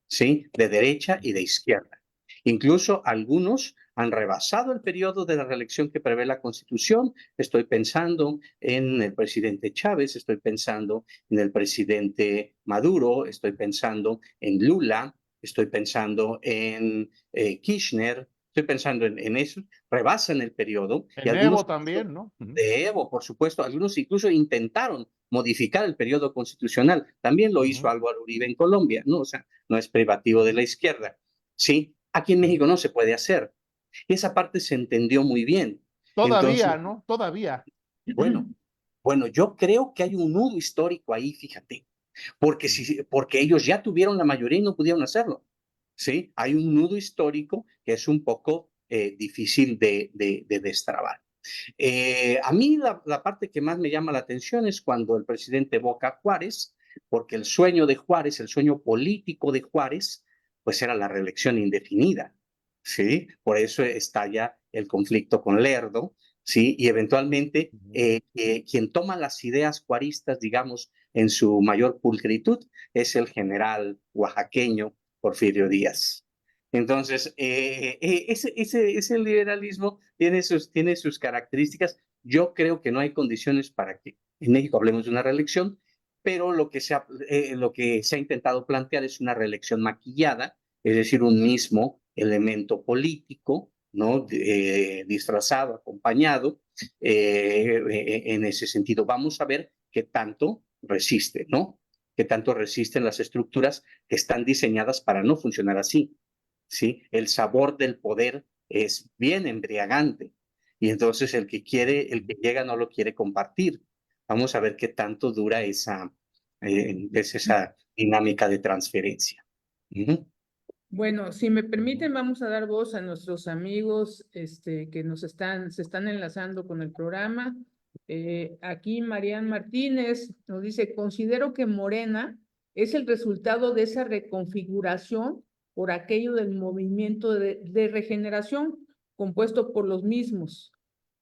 ¿sí? De derecha y de izquierda. Incluso algunos han rebasado el periodo de la reelección que prevé la Constitución. Estoy pensando en el presidente Chávez, estoy pensando en el presidente Maduro, estoy pensando en Lula, estoy pensando en Kirchner, estoy pensando en eso. Rebasan el periodo y En algunos Evo también, ¿no? de Evo, por supuesto, algunos incluso intentaron modificar el periodo constitucional. También lo hizo Álvaro Uribe en Colombia, ¿no? O sea, no es privativo de la izquierda. Sí, aquí en México no se puede hacer. Y esa parte se entendió muy bien. Entonces, Todavía, ¿no? Todavía. bueno, bueno, yo creo que hay un nudo histórico ahí, fíjate, porque ellos ya tuvieron la mayoría y no pudieron hacerlo. Sí, hay un nudo histórico que es un poco difícil de destrabar. A mí la parte que más me llama la atención es cuando el presidente evoca a Juárez, porque el sueño de Juárez, el sueño político de Juárez, pues era la reelección indefinida, ¿sí? Por eso estalla el conflicto con Lerdo, ¿sí? Y eventualmente quien toma las ideas juaristas, digamos, en su mayor pulcritud, es el general oaxaqueño Porfirio Díaz. Entonces, ese liberalismo tiene sus características. Yo creo que no hay condiciones para que en México hablemos de una reelección, pero lo que se ha intentado plantear es una reelección maquillada, es decir, un mismo elemento político, ¿no? Disfrazado, acompañado, en ese sentido. Vamos a ver qué tanto resiste, ¿no? Qué tanto resisten las estructuras que están diseñadas para no funcionar así. ¿Sí? El sabor del poder es bien embriagante y entonces el que llega no lo quiere compartir. Vamos a ver qué tanto dura esa dinámica de transferencia. Bueno, si me permiten, vamos a dar voz a nuestros amigos que se están enlazando con el programa. Aquí Marian Martínez nos dice, considero que Morena es el resultado de esa reconfiguración por aquello del movimiento de regeneración compuesto por los mismos.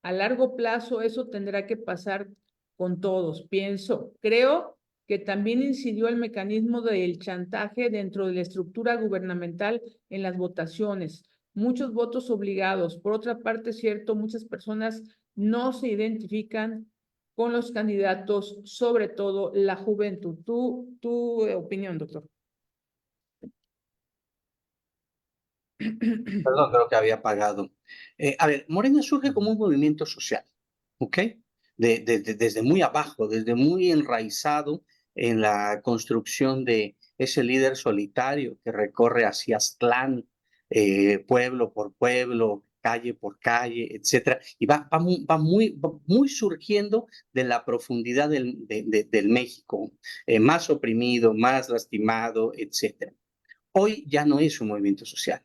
A largo plazo eso tendrá que pasar con todos, pienso. Creo que también incidió el mecanismo del chantaje dentro de la estructura gubernamental en las votaciones. Muchos votos obligados. Por otra parte, es cierto, muchas personas no se identifican con los candidatos, sobre todo la juventud. Tu opinión, doctor. Perdón, creo que había apagado. A ver, Morena surge como un movimiento social, ¿ok? Desde muy abajo, desde muy enraizado en la construcción de ese líder solitario que recorre hacia Aztlán, pueblo por pueblo, calle por calle, etcétera, y va muy surgiendo de la profundidad del México, más oprimido, más lastimado, etcétera. Hoy ya no es un movimiento social.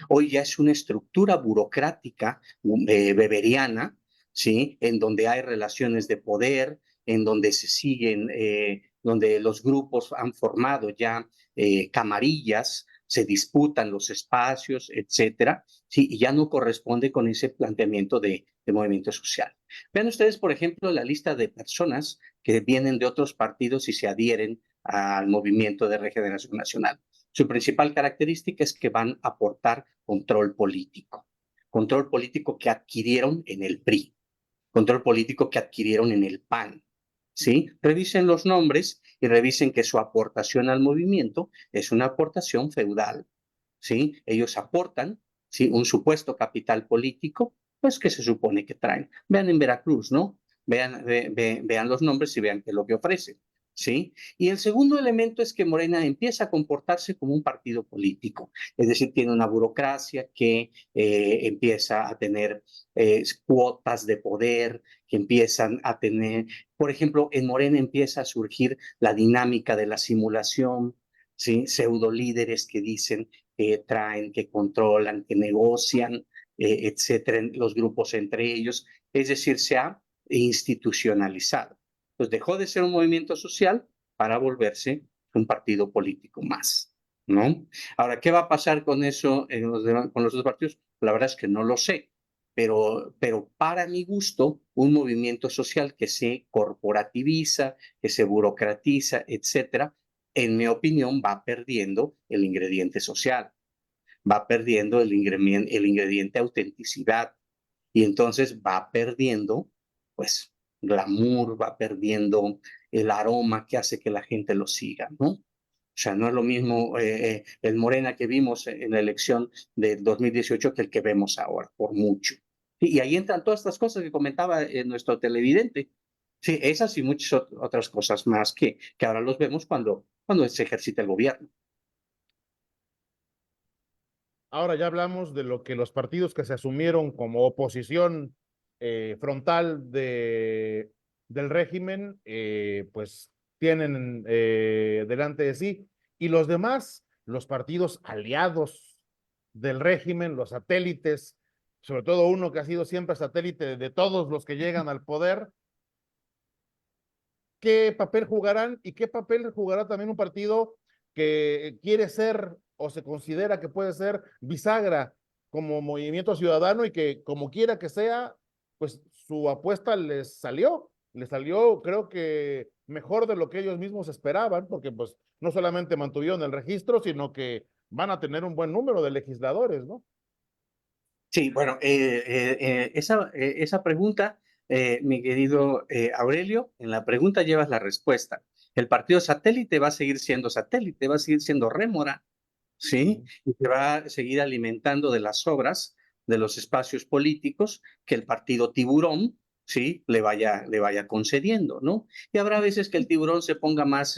Hoy ya es una estructura burocrática weberiana, ¿sí? En donde hay relaciones de poder, en donde se siguen, donde los grupos han formado ya camarillas, se disputan los espacios, etcétera, ¿sí? Y ya no corresponde con ese planteamiento de movimiento social. Vean ustedes, por ejemplo, la lista de personas que vienen de otros partidos y se adhieren al Movimiento de Regeneración Nacional. Su principal característica es que van a aportar control político que adquirieron en el PRI, control político que adquirieron en el PAN, ¿sí? Revisen los nombres y revisen que su aportación al movimiento es una aportación feudal, ¿sí? Ellos aportan, ¿sí? Un supuesto capital político, pues que se supone que traen. Vean en Veracruz, ¿no? Vean los nombres y vean qué es lo que ofrecen, ¿sí? Y el segundo elemento es que Morena empieza a comportarse como un partido político, es decir, tiene una burocracia que empieza a tener cuotas de poder, que empiezan a tener, por ejemplo, en Morena empieza a surgir la dinámica de la simulación, ¿sí? Pseudo líderes que dicen que traen, que controlan, que negocian, etcétera, los grupos entre ellos, es decir, se ha institucionalizado. Pues dejó de ser un movimiento social para volverse un partido político más, ¿no? Ahora, ¿qué va a pasar con eso con los dos partidos? La verdad es que no lo sé, pero para mi gusto, un movimiento social que se corporativiza, que se burocratiza, etcétera, en mi opinión, va perdiendo el ingrediente social, va perdiendo el ingrediente autenticidad, y entonces va perdiendo, pues, glamour, va perdiendo el aroma que hace que la gente lo siga, ¿no? O sea, no es lo mismo el Morena que vimos en la elección del 2018 que el que vemos ahora, por mucho. Y ahí entran todas estas cosas que comentaba nuestro televidente. Sí, esas y muchas otras cosas más que ahora los vemos cuando se ejercita el gobierno. Ahora ya hablamos de lo que los partidos que se asumieron como oposición frontal del régimen, pues tienen delante de sí. Y los demás, los partidos aliados del régimen, los satélites, sobre todo uno que ha sido siempre satélite de todos los que llegan al poder, ¿qué papel jugarán y qué papel jugará también un partido que quiere ser o se considera que puede ser bisagra como Movimiento Ciudadano y que como quiera que sea, pues su apuesta les salió creo que mejor de lo que ellos mismos esperaban, porque pues no solamente mantuvieron el registro, sino que van a tener un buen número de legisladores, ¿no? Sí, bueno, esa pregunta, mi querido Aurelio, en la pregunta llevas la respuesta. El partido satélite va a seguir siendo satélite, va a seguir siendo rémora, ¿sí? Y se va a seguir alimentando de las obras, de los espacios políticos que el partido tiburón, ¿sí? Le vaya concediendo, ¿no? Y habrá veces que el tiburón se ponga más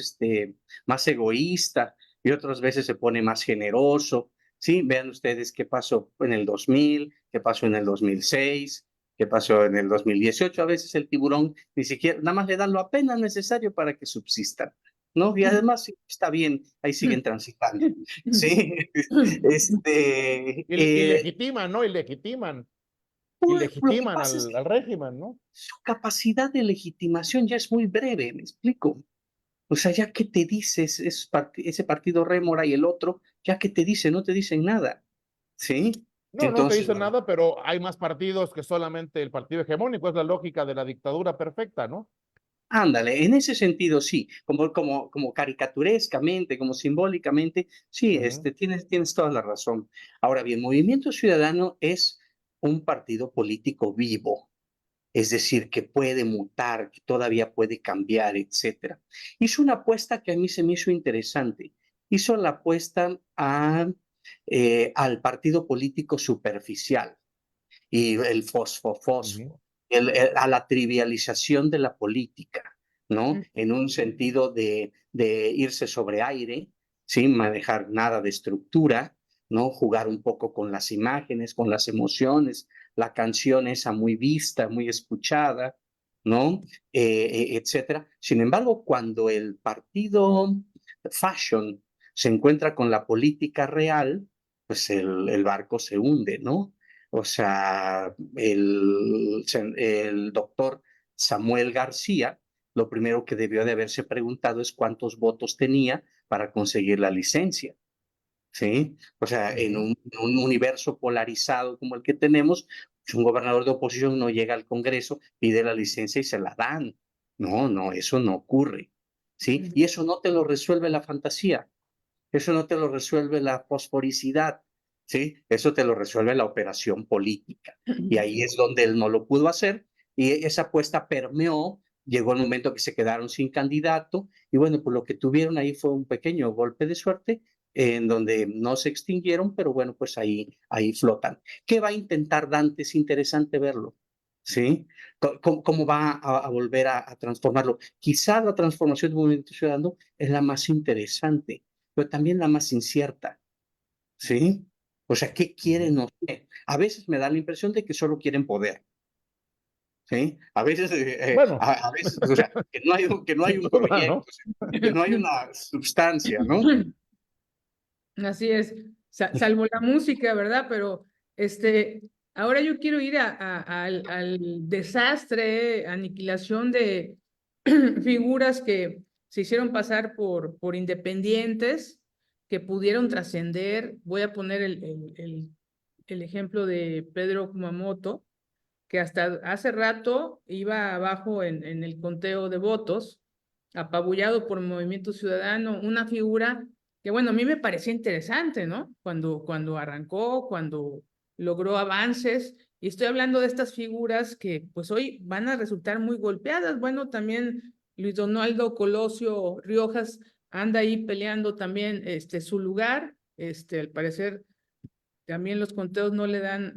egoísta y otras veces se pone más generoso, ¿sí? Vean ustedes qué pasó en el 2000, qué pasó en el 2006, qué pasó en el 2018. A veces el tiburón ni siquiera, nada más le dan lo apenas necesario para que subsistan, ¿no? Y además está bien, ahí siguen transitando, ¿sí? Y legitiman, ¿no? Y Lo que legitiman pasa es que al régimen, ¿no? su capacidad de legitimación ya es muy breve, ¿me explico? O sea, ya que te dices ese partido rémora y el otro, ya que te dice, no te dicen nada, ¿sí? No, no te Entonces, dice bueno, nada, pero hay más partidos que solamente el partido hegemónico, es la lógica de la dictadura perfecta, ¿no? ándale, en ese sentido sí, como caricaturescamente, como simbólicamente, sí, Ujú. tienes toda la razón. Ahora bien, Movimiento Ciudadano es un partido político vivo, es decir, que puede mutar, que todavía puede cambiar, etcétera. Hizo una apuesta que a mí se me hizo interesante. Hizo la apuesta al partido político superficial y el Ujú. fosfo, a la trivialización de la política, ¿no? En un sentido de irse sobre aire, sin manejar nada de estructura, ¿no? Jugar un poco con las imágenes, con las emociones, la canción esa muy vista, muy escuchada, ¿no? Etcétera. Sin embargo, cuando el partido fashion se encuentra con la política real, pues el barco se hunde, ¿no? O sea, el doctor Samuel García, lo primero que debió de haberse preguntado es cuántos votos tenía para conseguir la licencia. ¿Sí? O sea, en un universo polarizado como el que tenemos, pues un gobernador de oposición no llega al Congreso, pide la licencia y se la dan. No, no, eso no ocurre. ¿Sí? Y eso no te lo resuelve la fantasía, eso no te lo resuelve la fosforicidad, ¿sí? Eso te lo resuelve la operación política. Y ahí es donde él no lo pudo hacer y esa apuesta permeó, llegó el momento que se quedaron sin candidato y bueno, pues lo que tuvieron ahí fue un pequeño golpe de suerte en donde no se extinguieron, pero bueno, pues ahí flotan. ¿Qué va a intentar Dante? Es interesante verlo, ¿sí? ¿Cómo va a volver a transformarlo? Quizá la transformación del movimiento ciudadano es la más interesante, pero también la más incierta, ¿sí? O sea, ¿qué quieren? No sé. A veces me da la impresión de que solo quieren poder, ¿sí? A veces, Bueno, a veces, o sea, que no hay sin un duda, ¿no? proyecto, que no hay una sustancia, ¿no? Así es, salvo la música, ¿verdad? Pero ahora yo quiero ir al desastre, aniquilación de figuras que se hicieron pasar por independientes, que pudieron trascender. Voy a poner el ejemplo de Pedro Kumamoto, que hasta hace rato iba abajo en el conteo de votos, apabullado por Movimiento Ciudadano, una figura que, bueno, a mí me parecía interesante, ¿no? Cuando arrancó, cuando logró avances, y estoy hablando de estas figuras que pues hoy van a resultar muy golpeadas. Bueno, también Luis Donaldo Colosio Riojas anda ahí peleando también su lugar, al parecer también los conteos no le dan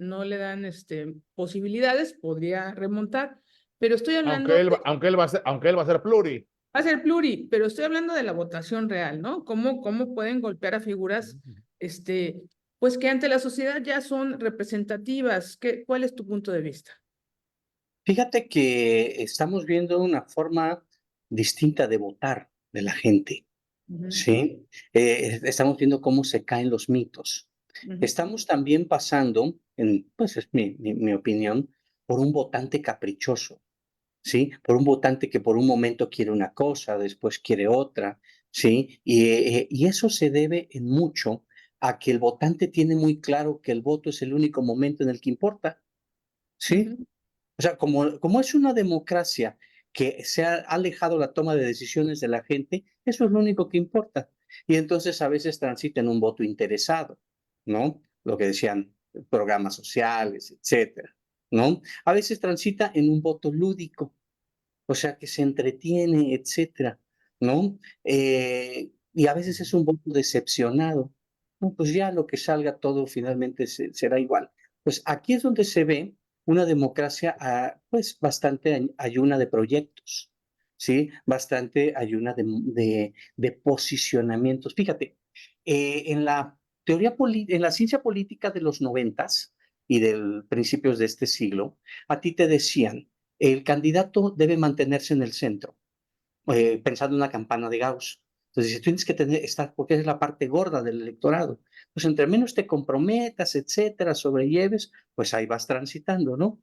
posibilidades, podría remontar, pero estoy hablando Aunque él va a ser pluri. va a ser pluri, pero estoy hablando de la votación real, ¿no? ¿Cómo pueden golpear a figuras, pues que ante la sociedad ya son representativas? ¿Cuál es tu punto de vista? Fíjate que estamos viendo una forma distinta de votar de la gente, Ujú, ¿sí? Estamos viendo cómo se caen los mitos. ujú, Estamos también pasando, pues es mi opinión, por un votante caprichoso, ¿sí? Por un votante que por un momento quiere una cosa, después quiere otra, ¿sí? Y eso se debe en mucho a que el votante tiene muy claro que el voto es el único momento en el que importa, ¿sí? ujú. O sea, como es una democracia que se ha alejado la toma de decisiones de la gente, eso es lo único que importa. Y entonces a veces transita en un voto interesado, ¿no? Lo que decían, programas sociales, etcétera, ¿no? A veces transita en un voto lúdico, o sea, que se entretiene, etcétera, ¿no? Y a veces es un voto decepcionado, ¿no? Pues ya lo que salga todo finalmente será igual. Pues aquí es donde se ve una democracia, pues bastante ayuna de proyectos, ¿sí? Bastante ayuna de posicionamientos. Fíjate, en la en la ciencia política de los 90s y de principios de este siglo, a ti te decían, el candidato debe mantenerse en el centro, pensando en una campana de Gauss. Entonces, si tienes que estar, porque es la parte gorda del electorado, pues entre menos te comprometas, etcétera, sobrelleves, pues ahí vas transitando, ¿no?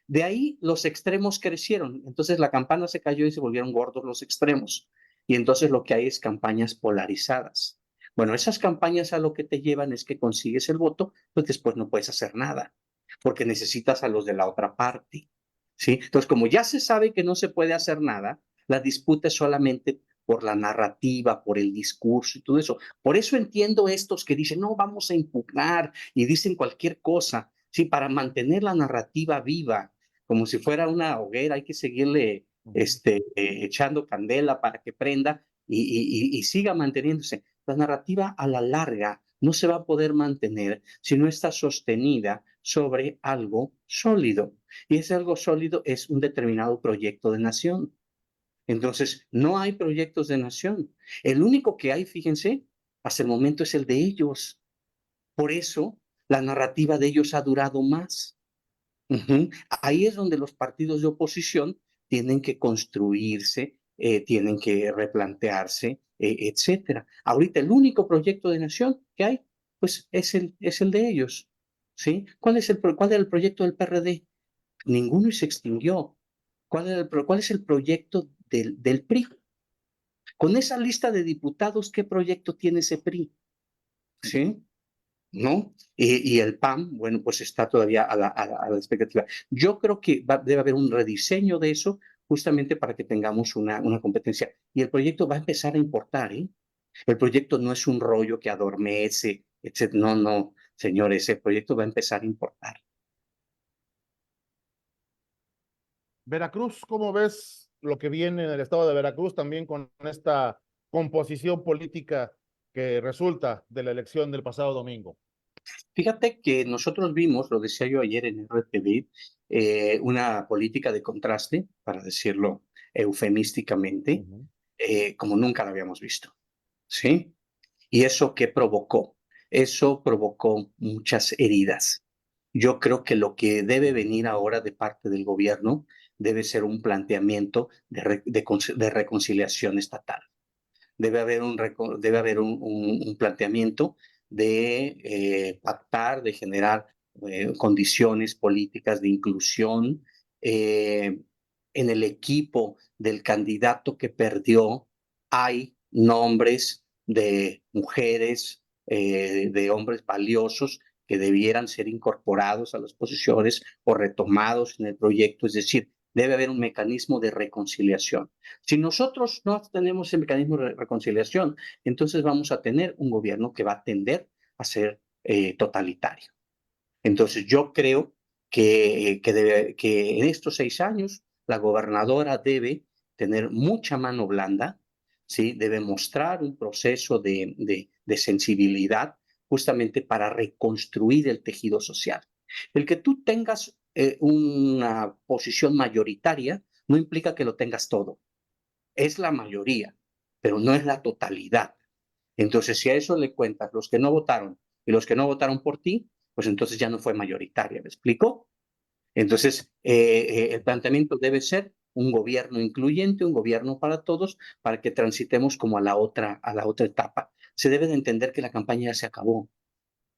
De ahí los extremos crecieron, entonces la campana se cayó y se volvieron gordos los extremos. Y entonces lo que hay es campañas polarizadas. Bueno, esas campañas a lo que te llevan es que consigues el voto, pues después no puedes hacer nada, porque necesitas a los de la otra parte. ¿Sí? Entonces, como ya se sabe que no se puede hacer nada, la disputa es solamente por la narrativa, por el discurso y todo eso. Por eso entiendo estos que dicen, no, vamos a impugnar y dicen cualquier cosa, ¿sí? Para mantener la narrativa viva, como si fuera una hoguera, hay que seguirle echando candela para que prenda y siga manteniéndose. La narrativa a la larga no se va a poder mantener si no está sostenida sobre algo sólido. Y ese algo sólido es un determinado proyecto de nación. Entonces, no hay proyectos de nación. El único que hay, fíjense, hasta el momento es el de ellos. Por eso la narrativa de ellos ha durado más. Ahí es donde los partidos de oposición tienen que construirse, tienen que replantearse, etcétera. Ahorita el único proyecto de nación que hay, pues es el de ellos, ¿sí? ¿Cuál era el proyecto del PRD? Ninguno y se extinguió. ¿Cuál es el proyecto del PRI? Con esa lista de diputados, ¿qué proyecto tiene ese PRI? ¿Sí? ¿No? Y el PAN, bueno, pues está todavía a la expectativa. Yo creo que debe haber un rediseño de eso justamente para que tengamos una competencia. Y el proyecto va a empezar a importar, ¿eh? El proyecto no es un rollo que adormece, etc. No, no, señores, el proyecto va a empezar a importar. Veracruz, ¿cómo ves lo que viene en el estado de Veracruz también con esta composición política que resulta de la elección del pasado domingo? Fíjate que nosotros vimos, lo decía yo ayer en RTV, una política de contraste, para decirlo eufemísticamente, Ujú. como nunca la habíamos visto, ¿sí? ¿Y eso qué provocó? Eso provocó muchas heridas. Yo creo que lo que debe venir ahora de parte del gobierno debe ser un planteamiento de reconciliación estatal. Debe haber un planteamiento de pactar, de generar condiciones políticas de inclusión. En el equipo del candidato que perdió hay nombres de mujeres, de hombres valiosos que debieran ser incorporados a las posiciones o retomados en el proyecto. Es decir, debe haber un mecanismo de reconciliación. Si nosotros no tenemos el mecanismo de reconciliación, entonces vamos a tener un gobierno que va a tender a ser totalitario. Entonces yo creo que en estos 6 años la gobernadora debe tener mucha mano blanda, ¿sí? Debe mostrar un proceso de sensibilidad justamente para reconstruir el tejido social. El que tú tengas una posición mayoritaria no implica que lo tengas todo. Es la mayoría, pero no es la totalidad. Entonces, si a eso le cuentas los que no votaron y los que no votaron por ti, pues entonces ya no fue mayoritaria, ¿me explico? Entonces, el planteamiento debe ser un gobierno incluyente, un gobierno para todos, para que transitemos como a la otra etapa. Se debe de entender que la campaña ya se acabó,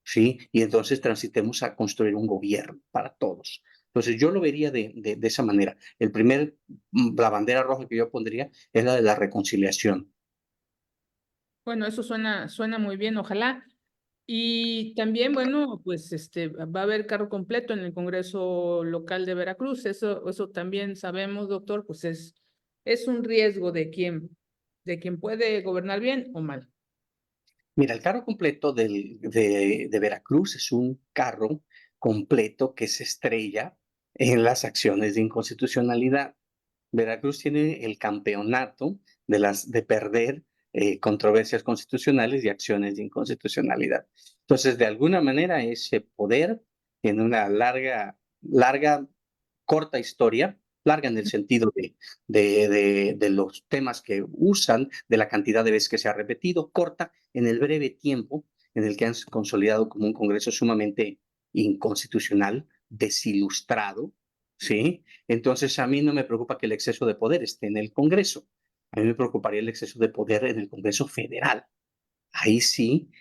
¿sí? Y entonces transitemos a construir un gobierno para todos. Entonces, yo lo vería de esa manera. La bandera roja que yo pondría es la de la reconciliación. Bueno, eso suena muy bien, ojalá. Y también, bueno, pues va a haber carro completo en el Congreso local de Veracruz. Eso también sabemos, doctor, pues es un riesgo de quien puede gobernar bien o mal. Mira, el carro completo de Veracruz es un carro completo que se estrella en las acciones de inconstitucionalidad. Veracruz tiene el campeonato de perder controversias constitucionales y acciones de inconstitucionalidad. Entonces, de alguna manera, ese poder tiene una larga, corta historia, larga en el sentido de los temas que usan, de la cantidad de veces que se ha repetido, corta en el breve tiempo en el que han consolidado como un Congreso sumamente inconstitucional, desilustrado, ¿sí? Entonces, a mí no me preocupa que el exceso de poder esté en el Congreso. A mí me preocuparía el exceso de poder en el Congreso Federal. Ahí sí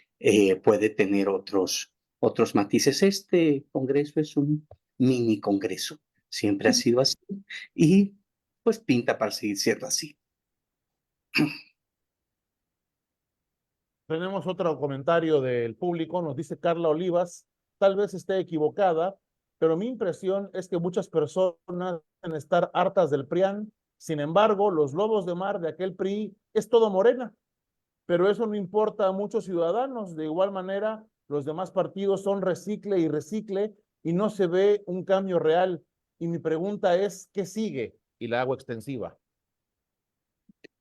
puede tener otros matices. Este Congreso es un mini Congreso. Siempre ha sido así y pues pinta para seguir siendo así. Tenemos otro comentario del público, nos dice Carla Olivas, tal vez esté equivocada, pero mi impresión es que muchas personas deben estar hartas del PRIAN. Sin embargo, los lobos de mar de aquel PRI es todo Morena, pero eso no importa a muchos ciudadanos. De igual manera, los demás partidos son recicle y recicle y no se ve un cambio real. Y mi pregunta es, ¿qué sigue? Y la hago extensiva.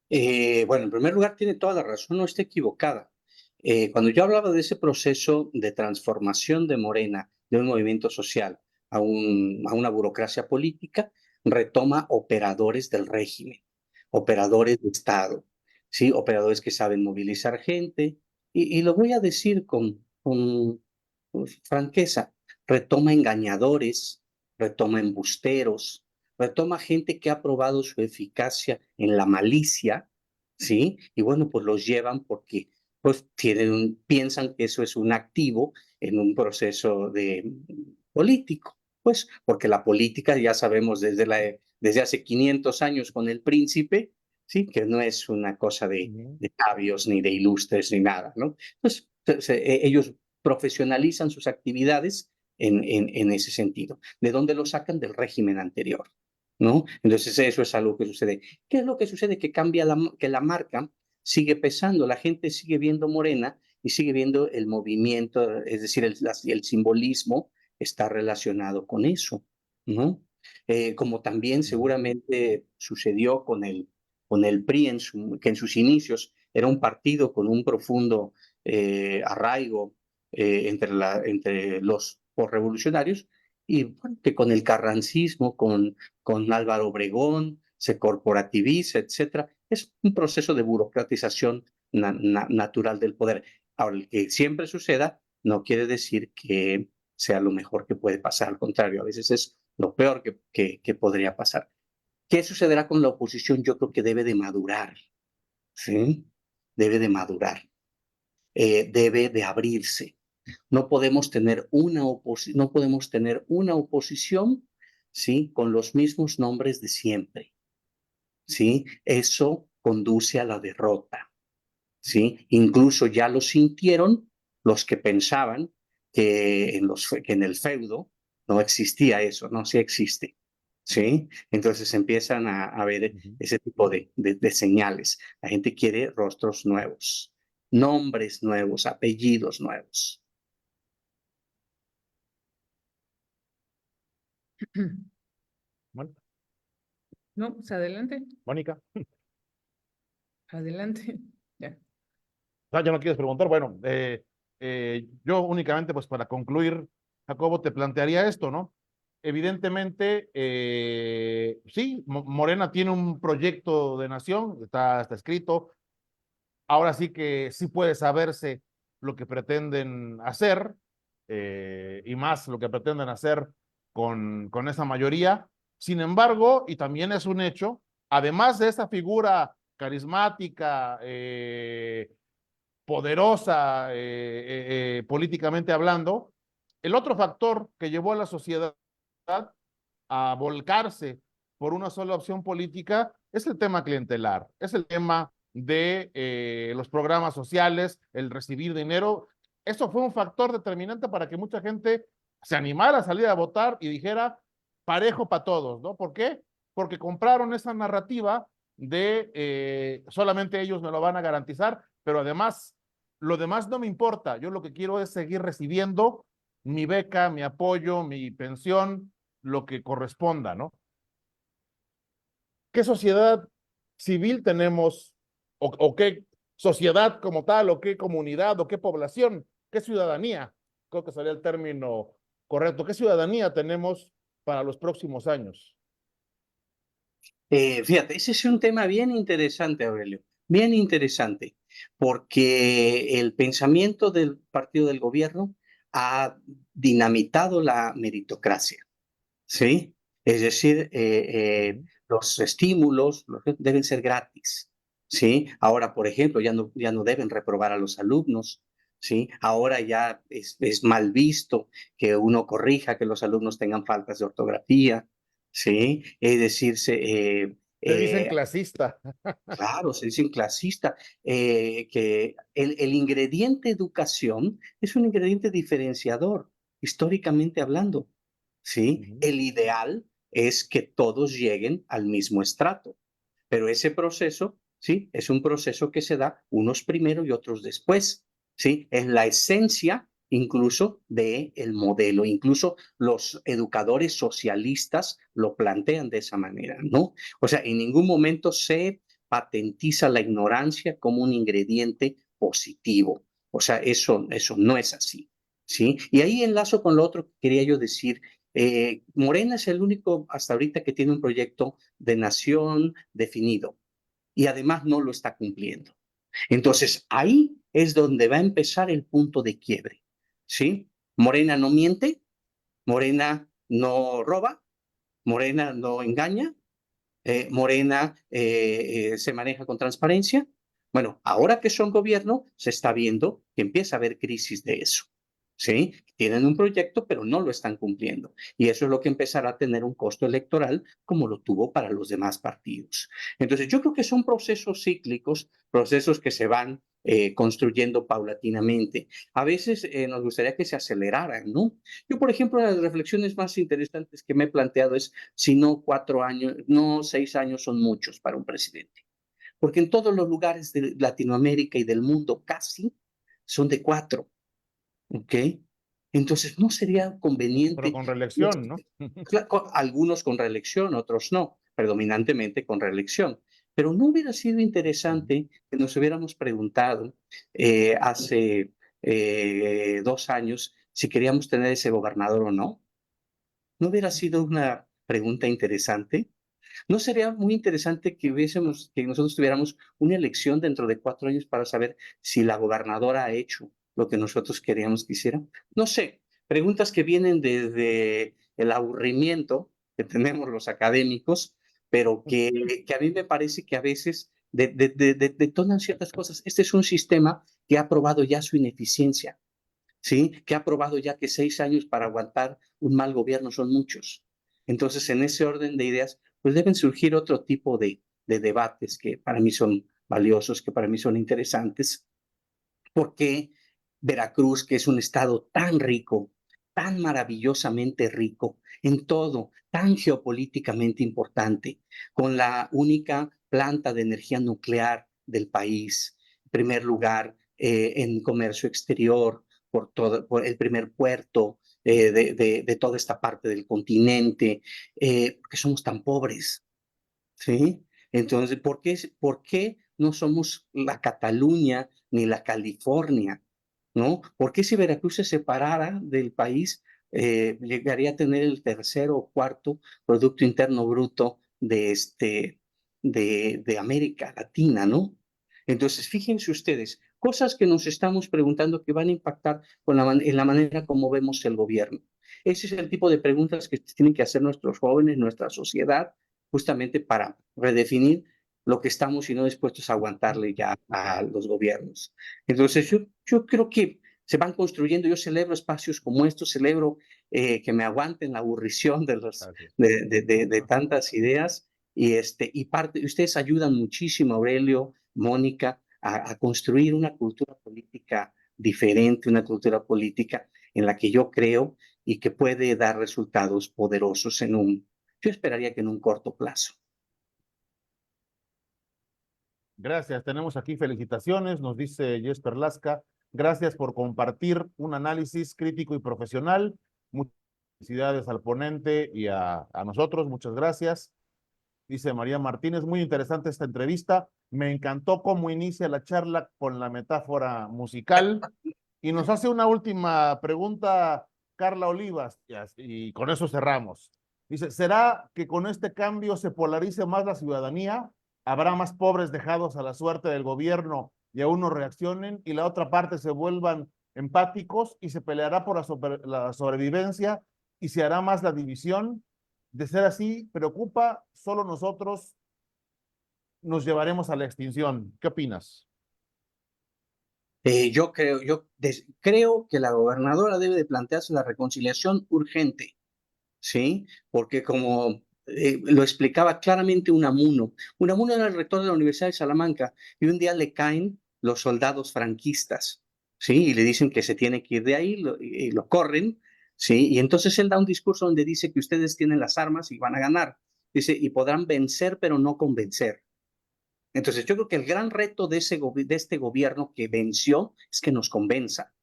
Bueno, en primer lugar, tiene toda la razón, no está equivocada. Cuando yo hablaba de ese proceso de transformación de Morena, de un movimiento social a una burocracia política, retoma operadores del régimen, operadores de Estado, ¿sí? Operadores que saben movilizar gente. Y lo voy a decir con pues, franqueza, retoma engañadores, retoma embusteros, retoma gente que ha probado su eficacia en la malicia, ¿sí? Y bueno, pues los llevan porque pues piensan que eso es un activo en un proceso político, pues porque la política ya sabemos desde hace 500 años con el príncipe, ¿sí? Que no es una cosa de sabios ni de ilustres ni nada, ¿no? Pues ellos profesionalizan sus actividades en ese sentido. ¿De dónde lo sacan? Del régimen anterior, ¿no? Entonces eso es algo que sucede. ¿Qué es lo que sucede? Que cambia que la marca sigue pesando, la gente sigue viendo Morena y sigue viendo el movimiento, es decir, el simbolismo está relacionado con eso, ¿no? Como también seguramente sucedió con el PRI, que en sus inicios era un partido con un profundo arraigo entre los revolucionarios, y bueno, que con el carrancismo, con Álvaro Obregón, se corporativiza, etcétera. Es un proceso de burocratización natural del poder. Ahora, el que siempre suceda no quiere decir que sea lo mejor que puede pasar, al contrario, a veces es lo peor que podría pasar. ¿Qué sucederá con la oposición? Yo creo que debe de madurar, ¿sí? Debe de madurar, debe de abrirse. No podemos tener no podemos tener una oposición, ¿sí? Con los mismos nombres de siempre, ¿sí? Eso conduce a la derrota, ¿sí? Incluso ya lo sintieron los que pensaban que en el feudo no existía eso, no, sí existe, ¿sí? Entonces empiezan a ver ese tipo de señales. La gente quiere rostros nuevos, nombres nuevos, apellidos nuevos. Bueno, No, pues adelante, Mónica, adelante. Ya. ¿ya no quieres preguntar? Bueno, yo únicamente, pues para concluir, Jacobo, te plantearía esto, ¿no? Evidentemente, sí, Morena tiene un proyecto de nación, está escrito. Ahora sí que sí puede saberse lo que pretenden hacer, y más lo que pretenden hacer con esa mayoría. Sin embargo, y también es un hecho, además de esa figura carismática, poderosa, políticamente hablando, el otro factor que llevó a la sociedad a volcarse por una sola opción política es el tema clientelar, es el tema de los programas sociales, el recibir dinero. Eso fue un factor determinante para que mucha gente se animara a salir a votar y dijera parejo para todos, ¿no? ¿Por qué? Porque compraron esa narrativa de solamente ellos me lo van a garantizar, pero además, lo demás no me importa. Yo lo que quiero es seguir recibiendo mi beca, mi apoyo, mi pensión, lo que corresponda, ¿no? ¿Qué sociedad civil tenemos o qué sociedad como tal o qué comunidad o qué población, qué ciudadanía, creo que sería el término correcto, qué ciudadanía tenemos para los próximos años? Fíjate, ese es un tema bien interesante, Aurelio, bien interesante, porque el pensamiento del partido del gobierno ha dinamitado la meritocracia, ¿sí? Es decir, los estímulos deben ser gratis, ¿sí? Ahora, por ejemplo, ya no deben reprobar a los alumnos, ¿sí? Ahora ya es mal visto que uno corrija, que los alumnos tengan faltas de ortografía, ¿sí? Es decir, Te dicen clasista. claro, se dicen clasista, que el ingrediente educación es un ingrediente diferenciador, históricamente hablando, ¿sí? El ideal es que todos lleguen al mismo estrato, pero ese proceso, ¿sí? Es un proceso que se da unos primero y otros después, ¿sí? Es la esencia incluso del modelo, incluso los educadores socialistas lo plantean de esa manera, ¿no? O sea, en ningún momento se patentiza la ignorancia como un ingrediente positivo. O sea, eso no es así, ¿sí? Y ahí enlazo con lo otro que quería yo decir. Morena es el único hasta ahorita que tiene un proyecto de nación definido y además no lo está cumpliendo. Entonces, ahí es donde va a empezar el punto de quiebre, ¿sí? Morena no miente, Morena no roba, Morena no engaña, Morena se maneja con transparencia. Bueno, ahora que son gobierno, se está viendo que empieza a haber crisis de eso. ¿Sí? Tienen un proyecto, pero no lo están cumpliendo. Y eso es lo que empezará a tener un costo electoral, como lo tuvo para los demás partidos. Entonces, yo creo que son procesos cíclicos, procesos que se van construyendo paulatinamente. A veces nos gustaría que se aceleraran, ¿no? Yo, por ejemplo, las reflexiones más interesantes que me he planteado es si no 4 años, no 6 años son muchos para un presidente. Porque en todos los lugares de Latinoamérica y del mundo casi son de 4. ¿Ok? Entonces, no sería Pero conveniente, con reelección, ¿no? algunos con reelección, otros no, predominantemente con reelección. Pero no hubiera sido interesante que nos hubiéramos preguntado hace 2 años si queríamos tener ese gobernador o no. ¿No hubiera sido una pregunta interesante? ¿No sería muy interesante que nosotros tuviéramos una elección dentro de 4 años para saber si la gobernadora ha hecho lo que nosotros queríamos que hiciera? No sé, preguntas que vienen desde el aburrimiento que tenemos los académicos, pero que a mí me parece que a veces detonan ciertas cosas. Este es un sistema que ha probado ya su ineficiencia, ¿sí? Que ha probado ya que 6 años para aguantar un mal gobierno son muchos. Entonces, en ese orden de ideas, pues deben surgir otro tipo de debates que para mí son valiosos, que para mí son interesantes. Porque Veracruz, que es un estado tan rico, tan maravillosamente rico en todo, tan geopolíticamente importante, con la única planta de energía nuclear del país, en primer lugar en comercio exterior, por el primer puerto de toda esta parte del continente, porque somos tan pobres, ¿sí? Entonces, por qué no somos la Cataluña ni la California, ¿no? ¿Por qué si Veracruz se separara del país, llegaría a tener el tercer o cuarto Producto Interno Bruto de América Latina, ¿no? Entonces, fíjense ustedes, cosas que nos estamos preguntando que van a impactar en la manera como vemos el gobierno. Ese es el tipo de preguntas que tienen que hacer nuestros jóvenes, nuestra sociedad, justamente para redefinir lo que estamos y no dispuestos a aguantarle ya a los gobiernos. Entonces, yo creo que se van construyendo, yo celebro espacios como estos, celebro que me aguanten la aburrición de tantas ideas y ustedes ayudan muchísimo, Aurelio, Mónica, a construir una cultura política diferente, una cultura política en la que yo creo y que puede dar resultados poderosos yo esperaría que en un corto plazo. Gracias, tenemos aquí felicitaciones, nos dice Jesper Lasca. Gracias por compartir un análisis crítico y profesional. Muchas felicidades al ponente y a nosotros, muchas gracias. Dice María Martínez, muy interesante esta entrevista. Me encantó cómo inicia la charla con la metáfora musical. Y nos hace una última pregunta Carla Olivas, y con eso cerramos. Dice, ¿será que con este cambio se polarice más la ciudadanía? ¿Habrá más pobres dejados a la suerte del gobierno y aún no reaccionen y la otra parte se vuelvan empáticos y se peleará por la sobrevivencia y se hará más la división? De ser así, preocupa, solo nosotros nos llevaremos a la extinción. ¿Qué opinas? Yo creo que la gobernadora debe de plantearse la reconciliación urgente, ¿sí? Porque como lo explicaba claramente Unamuno era el rector de la Universidad de Salamanca y un día le caen los soldados franquistas, ¿sí? Y le dicen que se tiene que ir de ahí y lo corren, ¿sí? Y entonces él da un discurso donde dice que ustedes tienen las armas y van a ganar. Dice, y podrán vencer, pero no convencer. Entonces, yo creo que el gran reto de este gobierno que venció es que nos convenza,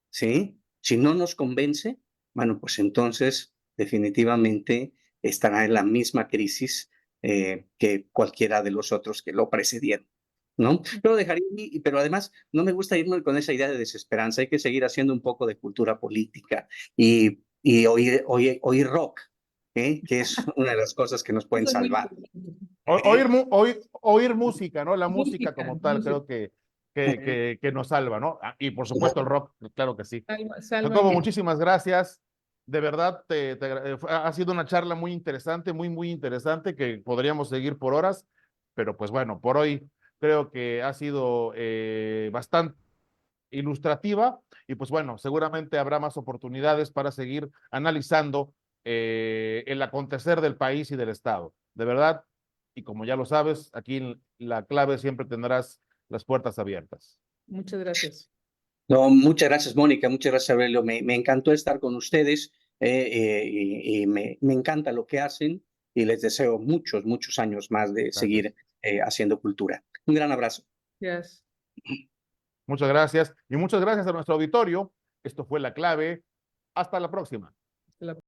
¿sí? Si no nos convence, bueno, pues entonces definitivamente estará en la misma crisis que cualquiera de los otros que lo precedieron, ¿no? Pero dejaría, pero además no me gusta irme con esa idea de desesperanza, hay que seguir haciendo un poco de cultura política y oír rock, que es una de las cosas que nos pueden Eso es muy salvar. importante. Oír música, ¿no? La música como tal, Música. creo que que nos salva, ¿no? Ah, y por supuesto el rock, claro que sí. Salva Jacobo, y- muchísimas gracias. De verdad, ha sido una charla muy interesante, muy interesante, que podríamos seguir por horas, pero pues bueno, por hoy creo que ha sido bastante ilustrativa y pues bueno, seguramente habrá más oportunidades para seguir analizando el acontecer del país y del Estado. De verdad, y como ya lo sabes, aquí en La Clave siempre tendrás las puertas abiertas. Muchas gracias. No, muchas gracias, Mónica, muchas gracias, Aurelio. Me encantó estar con ustedes y me encanta lo que hacen y les deseo muchos años más de seguir haciendo cultura. Un gran abrazo. Gracias. Muchas gracias y muchas gracias a nuestro auditorio. Esto fue La Clave. Hasta la próxima. Hasta la